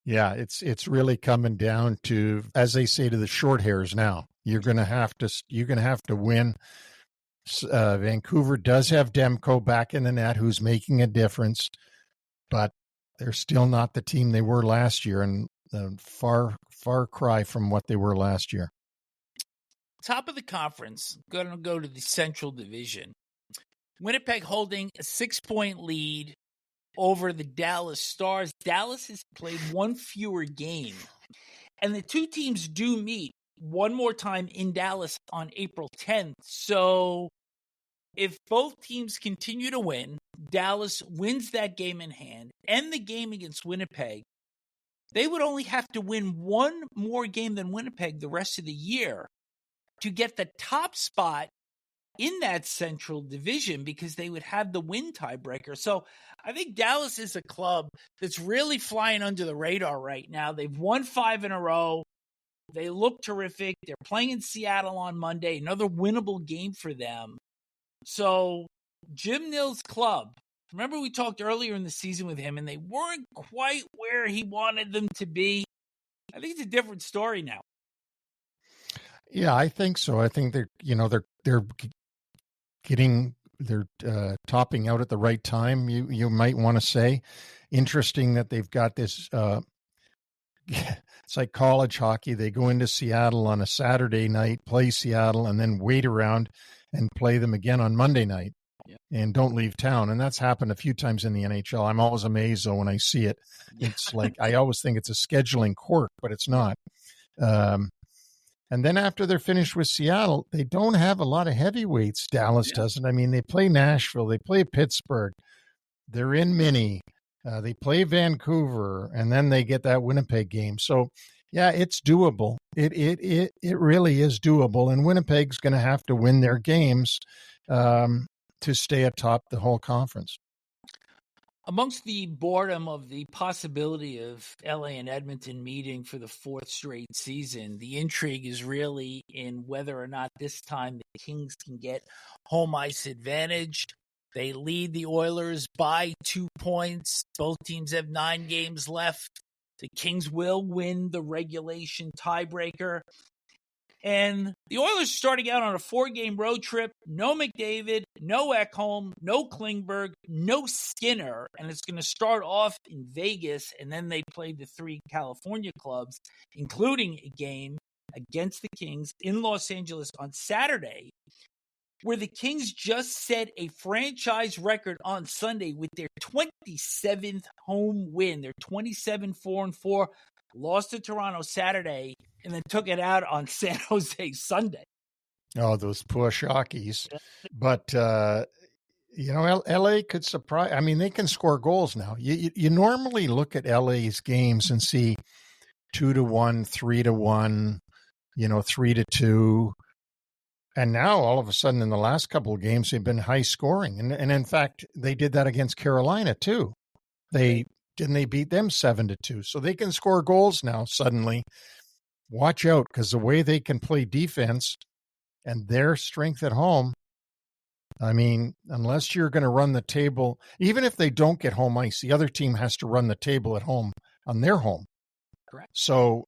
Yeah, it's really coming down to, as they say to the short hairs now, you're going to have to win. Vancouver does have Demko back in the net, who's making a difference, but they're still not the team they were last year, and far cry from what they were last year. Top of the conference, going to go to the Central Division. Winnipeg holding a 6-point lead over the Dallas Stars. Dallas has played one fewer game, and the two teams do meet one more time in Dallas on April 10th. So if both teams continue to win, Dallas wins that game in hand, and the game against Winnipeg, they would only have to win one more game than Winnipeg the rest of the year to get the top spot in that Central Division, because they would have the win tiebreaker. So I think Dallas is a club that's really flying under the radar right now. They've won 5 in a row. They look terrific. They're playing in Seattle on Monday, another winnable game for them. So Jim Nill's club, remember we talked earlier in the season with him, and they weren't quite where he wanted them to be. I think it's a different story now. Yeah, I think so. I think they're getting they're topping out at the right time. You might want to say. Interesting that they've got this. It's like college hockey. They go into Seattle on a Saturday night, play Seattle, and then wait around and play them again on Monday night, and don't leave town. And that's happened a few times in the NHL. I'm always amazed though when I see it. It's like I always think it's a scheduling quirk, but it's not. And then after they're finished with Seattle, they don't have a lot of heavyweights. Dallas doesn't. I mean, they play Nashville, they play Pittsburgh, they're in Minnie, they play Vancouver, and then they get that Winnipeg game. So, yeah, it's doable. It really is doable, and Winnipeg's going to have to win their games to stay atop the whole conference. Amongst the boredom of the possibility of LA and Edmonton meeting for the fourth straight season, the intrigue is really in whether or not this time the Kings can get home ice advantage. They lead the Oilers by 2 points. Both teams have 9 games left. The Kings will win the regulation tiebreaker. And the Oilers starting out on a 4-game road trip. No McDavid, no Ekholm, no Klingberg, no Skinner. And it's going to start off in Vegas, and then they play the 3 California clubs, including a game against the Kings in Los Angeles on Saturday, where the Kings just set a franchise record on Sunday with their 27th home win. They're 27-4-4, lost to Toronto Saturday, and then took it out on San Jose Sunday. Oh, those poor Shockies. But, LA could surprise. I mean, they can score goals now. You normally look at LA's games and see 2-1, 3-1, 3-2. And now, all of a sudden, in the last couple of games, they've been high scoring. And in fact, they did that against Carolina, too. They beat them 7-2. So they can score goals now suddenly. Watch out, because the way they can play defense and their strength at home, I mean, unless you're going to run the table, even if they don't get home ice, the other team has to run the table at home on their home. Correct. So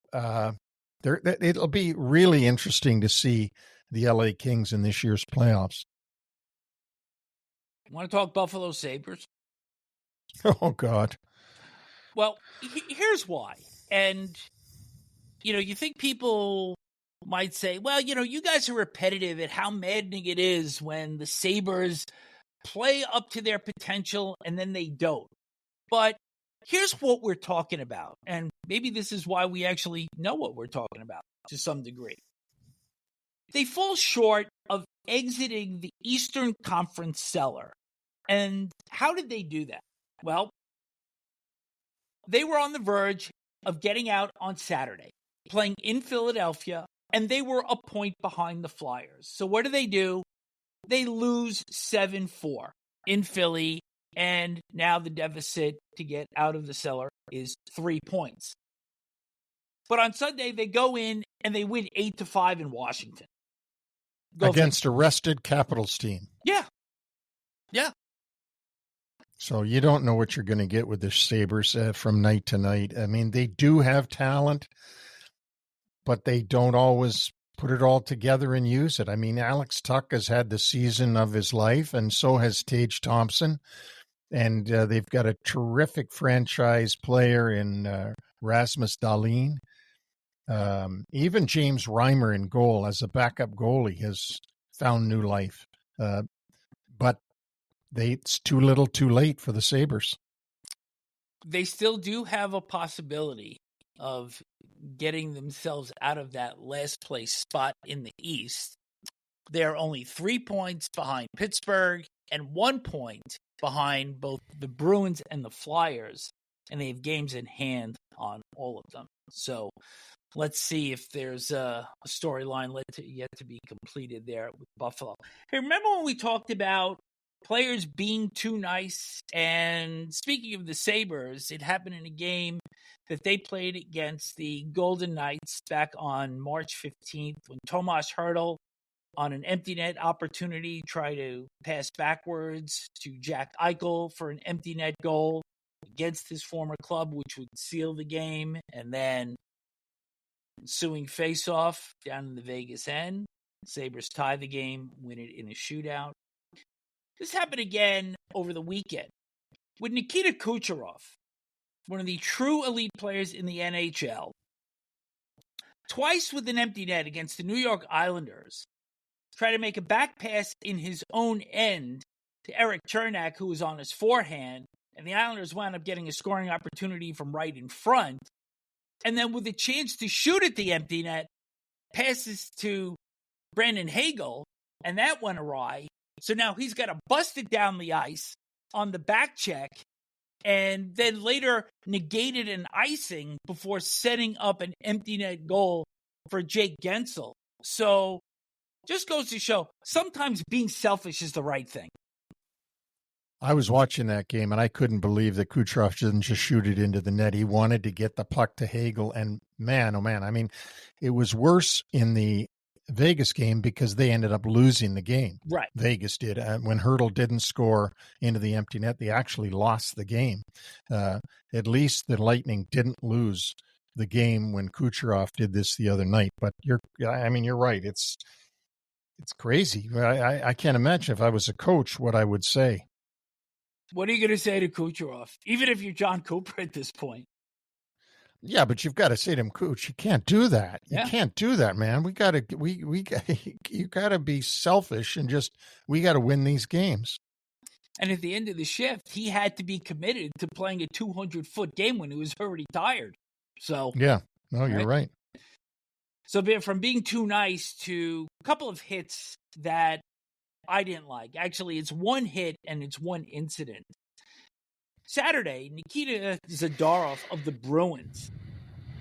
it'll be really interesting to see the LA Kings in this year's playoffs. Want to talk Buffalo Sabres? Oh, God. Well, here's why. And, you think people might say, well, you guys are repetitive at how maddening it is when the Sabres play up to their potential and then they don't. But here's what we're talking about. And maybe this is why we actually know what we're talking about to some degree. They fall short of exiting the Eastern Conference cellar. And how did they do that? Well, they were on the verge of getting out on Saturday, playing in Philadelphia, and they were a point behind the Flyers. So what do? They lose 7-4 in Philly, and now the deficit to get out of the cellar is 3 points. But on Sunday, they go in and they win 8-5 in Washington. Against a rested Capitals team. Yeah. So you don't know what you're going to get with the Sabres from night to night. I mean, they do have talent, but they don't always put it all together and use it. I mean, Alex Tuch has had the season of his life, and so has Tage Thompson. And they've got a terrific franchise player in Rasmus Dahlin. Even James Reimer in goal as a backup goalie has found new life. But it's too little too late for the Sabres. They still do have a possibility of getting themselves out of that last place spot in the East. They're only 3 points behind Pittsburgh and 1 point behind both the Bruins and the Flyers, and they have games in hand on all of them. So let's see if there's a storyline yet to be completed there with Buffalo. Hey, remember when we talked about players being too nice? And speaking of the Sabres, it happened in a game that they played against the Golden Knights back on March 15th when Tomas Hertl, on an empty net opportunity, tried to pass backwards to Jack Eichel for an empty net goal against his former club, which would seal the game. And then ensuing face-off down in the Vegas end. Sabres tie the game, win it in a shootout. This happened again over the weekend with Nikita Kucherov, one of the true elite players in the NHL. Twice with an empty net against the New York Islanders, tried to make a back pass in his own end to Eric Chernak, who was on his forehand, and the Islanders wound up getting a scoring opportunity from right in front. And then with a chance to shoot at the empty net, passes to Brandon Hagel, and that went awry. So now he's got to bust it down the ice on the back check, and then later negated an icing before setting up an empty net goal for Jake Gensel. So just goes to show, sometimes being selfish is the right thing. I was watching that game, and I couldn't believe that Kucherov didn't just shoot it into the net. He wanted to get the puck to Hagel, and man, oh man, I mean, it was worse in the Vegas game because they ended up losing the game. Right. Vegas did. When Hertl didn't score into the empty net, they actually lost the game. At least the Lightning didn't lose the game when Kucherov did this the other night. But you're right. It's crazy. I can't imagine if I was a coach what I would say. What are you going to say to Kucherov? Even if you're John Cooper at this point. Yeah, but you've got to say to him, Cooch, you can't do that. You can't do that, man. You got to be selfish and we got to win these games. And at the end of the shift, he had to be committed to playing a 200-foot game when he was already tired. So yeah, no, you're right. So from being too nice to a couple of hits that I didn't like. Actually, it's one hit and it's one incident. Saturday, Nikita Zadorov of the Bruins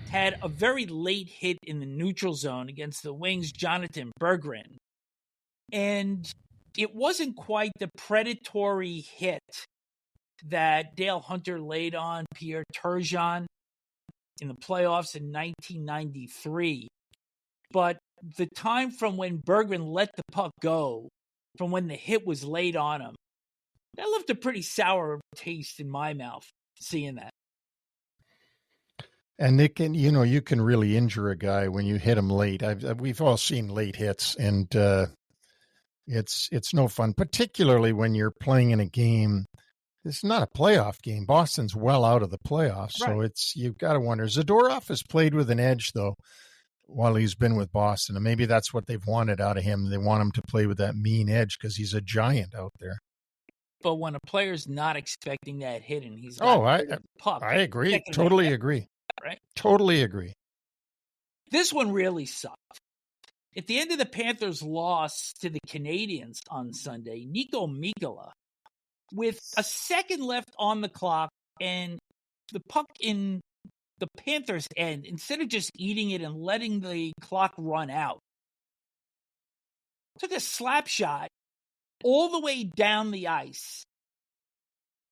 had a very late hit in the neutral zone against the Wings' Jonathan Berggren. And it wasn't quite the predatory hit that Dale Hunter laid on Pierre Turgeon in the playoffs in 1993. But the time from when Berggren let the puck go, from when the hit was laid on him, that left a pretty sour taste in my mouth, seeing that. And Nick, you can really injure a guy when you hit him late. We've all seen late hits, and it's no fun, particularly when you're playing in a game. It's not a playoff game. Boston's well out of the playoffs, right. So you've got to wonder. Zadorov has played with an edge, though, while he's been with Boston, and maybe that's what they've wanted out of him. They want him to play with that mean edge because he's a giant out there. But when a player's not expecting that hit and he's puck, I agree. Totally agree. Right? Totally agree. This one really sucked. At the end of the Panthers' loss to the Canadiens on Sunday, Nico Mikkola, with a second left on the clock and the puck in the Panthers' end, instead of just eating it and letting the clock run out, took a slap shot all the way down the ice,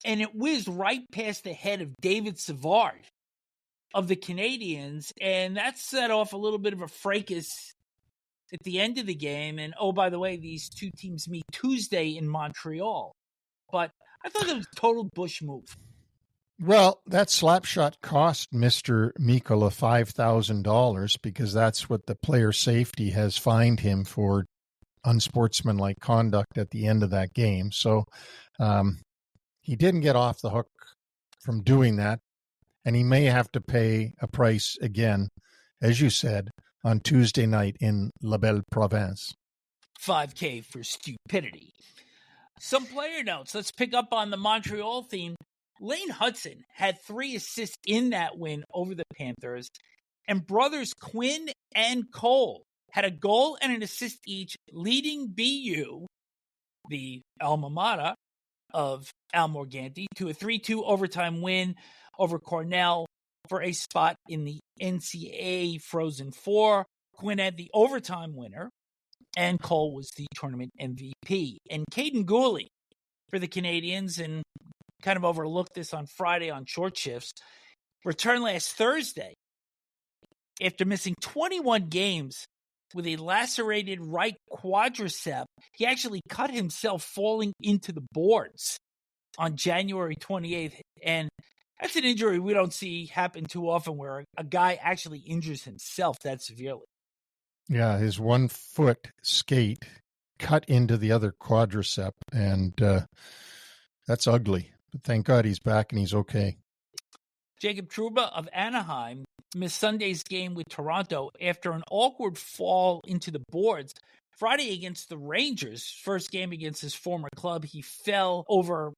and it whizzed right past the head of David Savard of the Canadiens, and that set off a little bit of a fracas at the end of the game. And, oh, by the way, these two teams meet Tuesday in Montreal. But I thought it was a total Bush move. Well, that slap shot cost Mr. Mikkola $5,000 because that's what the player safety has fined him for unsportsmanlike conduct at the end of that game. So he didn't get off the hook from doing that, and he may have to pay a price again, as you said, on Tuesday night in La Belle Province. $5,000 for stupidity. Some player notes. Let's pick up on the Montreal theme. Lane Hudson had 3 assists in that win over the Panthers, and brothers Quinn and Cole had a goal and an assist each, leading BU, the alma mater of Al Morganti, to a 3-2 overtime win over Cornell for a spot in the NCAA Frozen Four. Quinn had the overtime winner, and Cole was the tournament MVP. And Caden Gooley for the Canadiens, and kind of overlooked this on Friday on short shifts, returned last Thursday after missing 21 games with a lacerated right quadricep. He actually cut himself falling into the boards on January 28th, and That's an injury we don't see happen too often, where a guy actually injures himself that severely. Yeah, his 1 foot skate cut into the other quadricep, and that's ugly. But thank God he's back and he's okay. Jacob Trouba of Anaheim missed Sunday's game with Toronto after an awkward fall into the boards. Friday against the Rangers, first game against his former club, he fell over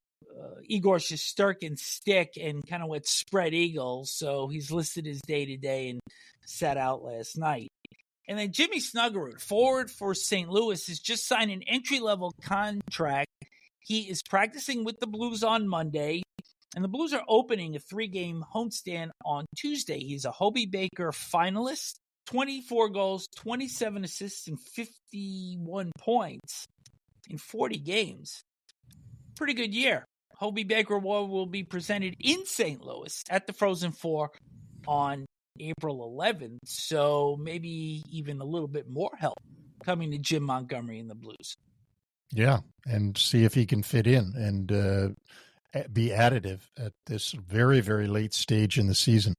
Igor Shesterkin's stick and kind of went spread eagle. So he's listed as day-to-day and sat out last night. And then Jimmy Snuggerud, forward for St. Louis, has just signed an entry-level contract. He is practicing with the Blues on Monday, and the Blues are opening a 3-game homestand on Tuesday. He's a Hobey Baker finalist, 24 goals, 27 assists, and 51 points in 40 games. Pretty good year. Hobey Baker Award will be presented in St. Louis at the Frozen Four on April 11th, so maybe even a little bit more help coming to Jim Montgomery and the Blues. Yeah, and see if he can fit in and be additive at this very, very late stage in the season.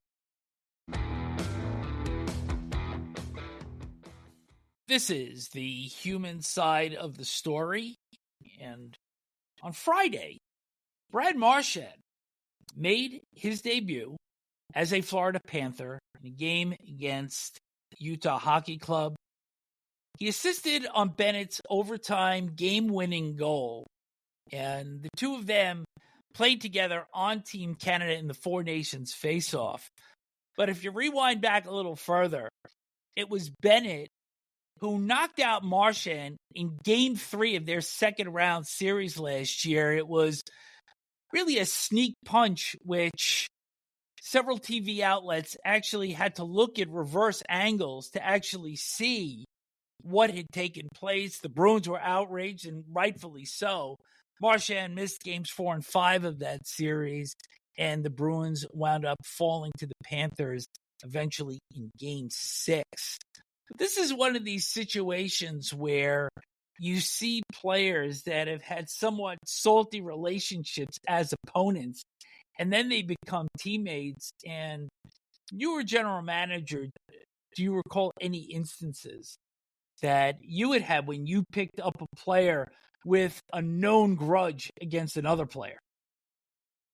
This is the human side of the story, and on Friday, Brad Marchand made his debut as a Florida Panther in a game against Utah Hockey Club. He assisted on Bennett's overtime game-winning goal, and the two of them played together on Team Canada in the Four Nations face-off. But if you rewind back a little further, it was Bennett who knocked out Marchand in Game 3 of their second-round series last year. It was really a sneak punch, which several TV outlets actually had to look at reverse angles to actually see what had taken place. The Bruins were outraged, and rightfully so. Marchand missed games 4 and 5 of that series, and the Bruins wound up falling to the Panthers eventually in Game 6. But this is one of these situations where you see players that have had somewhat salty relationships as opponents, and then they become teammates. And you were general manager. Do you recall any instances that you would have when you picked up a player with a known grudge against another player?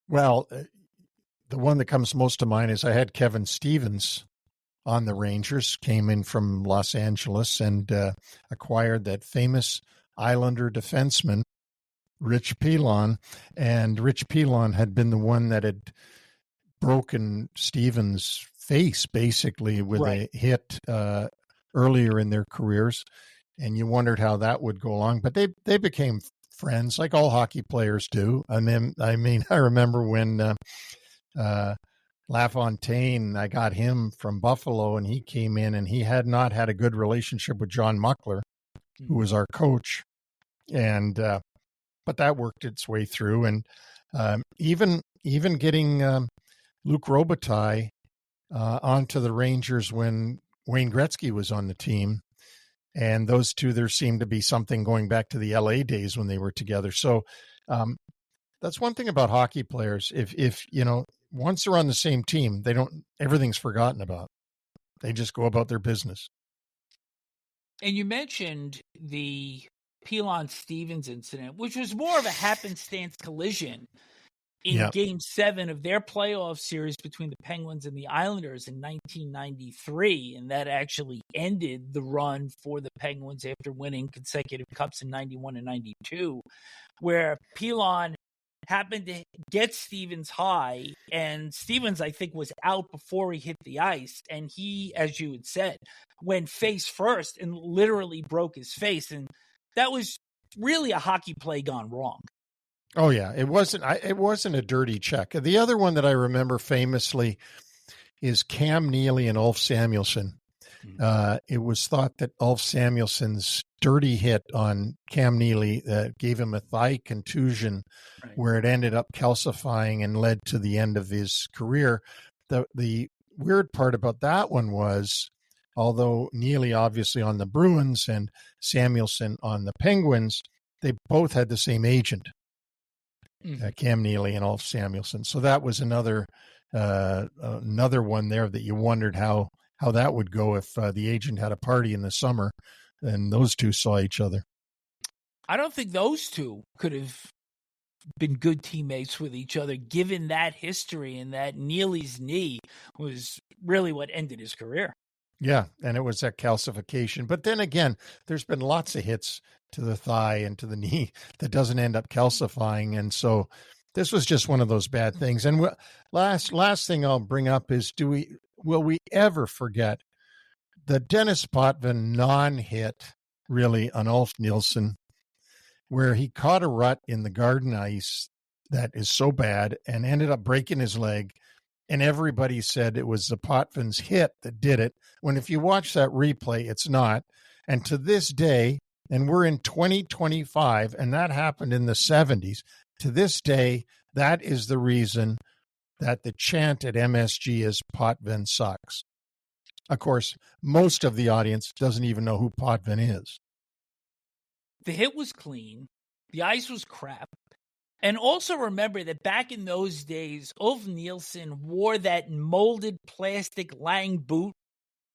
Well, the one that comes most to mind is I had Kevin Stevens on the Rangers, came in from Los Angeles and acquired that famous Islander defenseman, Rich Pilon. And Rich Pilon had been the one that had broken Stevens' face, basically, with a hit earlier in their careers. And you wondered how that would go along. But they became friends, like all hockey players do. And then, I remember when LaFontaine, I got him from Buffalo, and he came in, and he had not had a good relationship with John Muckler, who was our coach. And but that worked its way through. And even getting Luc Robitaille onto the Rangers when Wayne Gretzky was on the team. And those two, there seemed to be something going back to the LA days when they were together. So that's one thing about hockey players. If once they're on the same team, everything's forgotten about. They just go about their business. And you mentioned the Pilon-Stevens incident, which was more of a happenstance collision in Game 7 of their playoff series between the Penguins and the Islanders in 1993. And that actually ended the run for the Penguins after winning consecutive cups in 91 and 92, where Pilon happened to get Stevens high, and Stevens, I think, was out before he hit the ice. And he, as you had said, went face first and literally broke his face. And that was really a hockey play gone wrong. Oh yeah, it wasn't a dirty check. The other one that I remember famously is Cam Neely and Ulf Samuelsson. It was thought that Ulf Samuelsson's dirty hit on Cam Neely gave him a thigh contusion, where it ended up calcifying and led to the end of his career. The weird part about that one was, although Neely obviously on the Bruins and Samuelsson on the Penguins, they both had the same agent. Cam Neely and Ulf Samuelsson. So that was another one there that you wondered how that would go if the agent had a party in the summer and those two saw each other. I don't think those two could have been good teammates with each other, given that history, and that Neely's knee was really what ended his career. Yeah, and it was that calcification. But then again, there's been lots of hits to the thigh and to the knee that doesn't end up calcifying. And so this was just one of those bad things. And last thing I'll bring up is, will we ever forget the Dennis Potvin non-hit, really, on Ulf Nilsson, where he caught a rut in the garden ice that is so bad and ended up breaking his leg. And everybody said it was the Potvin's hit that did it, when if you watch that replay, it's not. And to this day, and we're in 2025, and that happened in the 70s, to this day, that is the reason that the chant at MSG is Potvin sucks. Of course, most of the audience doesn't even know who Potvin is. The hit was clean. The ice was crap. And also remember that back in those days, Ulf Nilsson wore that molded plastic Lang boot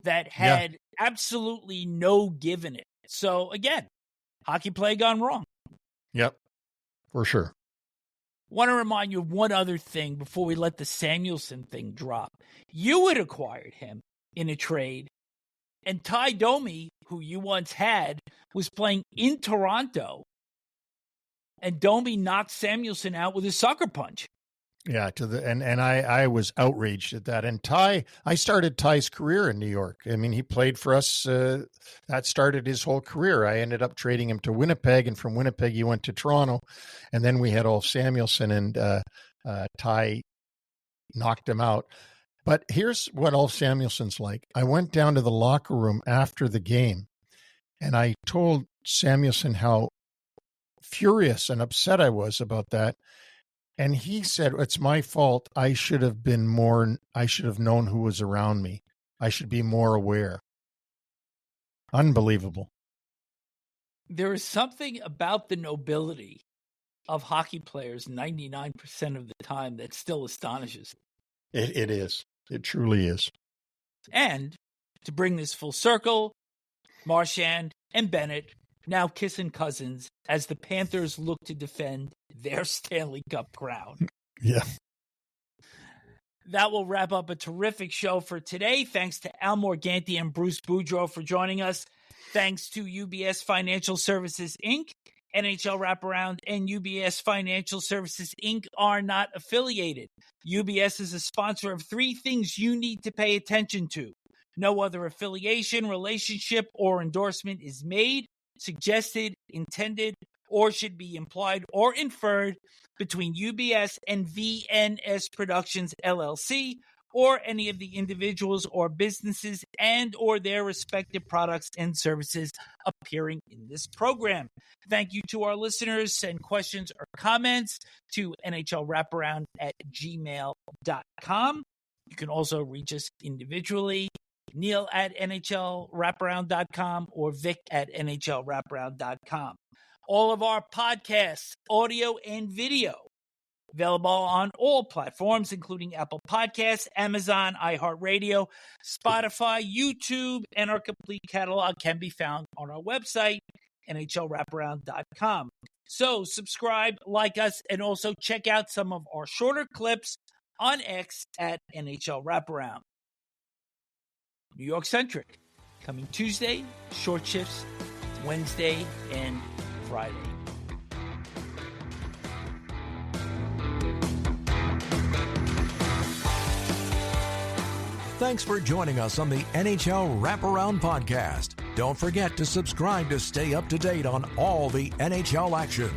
that had absolutely no give in it. So, again, hockey play gone wrong. Yep, for sure. Want to remind you of one other thing before we let the Samuelsson thing drop. You had acquired him in a trade, and Ty Domi, who you once had, was playing in Toronto, and Domi knocked Samuelsson out with a sucker punch. Yeah, and I was outraged at that. And I started Ty's career in New York. I mean, he played for us. That started his whole career. I ended up trading him to Winnipeg, and from Winnipeg he went to Toronto. And then we had Ulf Samuelsson, and Ty knocked him out. But here's what Ulf Samuelsson's like. I went down to the locker room after the game, and I told Samuelsson how furious and upset I was about that. And he said, it's my fault. I should have known who was around me. I should be more aware. Unbelievable. There is something about the nobility of hockey players 99% of the time that still astonishes. It is. It truly is. And to bring this full circle, Marchand and Bennett now kissing cousins as the Panthers look to defend their Stanley Cup crown. Yeah. That will wrap up a terrific show for today. Thanks to Al Morganti and Bruce Boudreau for joining us. Thanks to UBS Financial Services, Inc., NHL Wraparound, and UBS Financial Services, Inc. are not affiliated. UBS is a sponsor of 3 things you need to pay attention to. No other affiliation, relationship, or endorsement is made, suggested, intended, or should be implied or inferred between UBS and VNS Productions, LLC, or any of the individuals or businesses and or their respective products and services appearing in this program. Thank you to our listeners. Send questions or comments to NHLWraparound@gmail.com. You can also reach us individually, Neil at NHLWraparound.com or Vic at NHLWraparound.com. All of our podcasts, audio and video, available on all platforms, including Apple Podcasts, Amazon, iHeartRadio, Spotify, YouTube, and our complete catalog can be found on our website, NHLWraparound.com. So subscribe, like us, and also check out some of our shorter clips on X at NHL Wraparound. New York centric, coming Tuesday, short shifts, Wednesday, and Friday. Thanks for joining us on the NHL Wraparound podcast. Don't forget to subscribe to stay up to date on all the NHL action.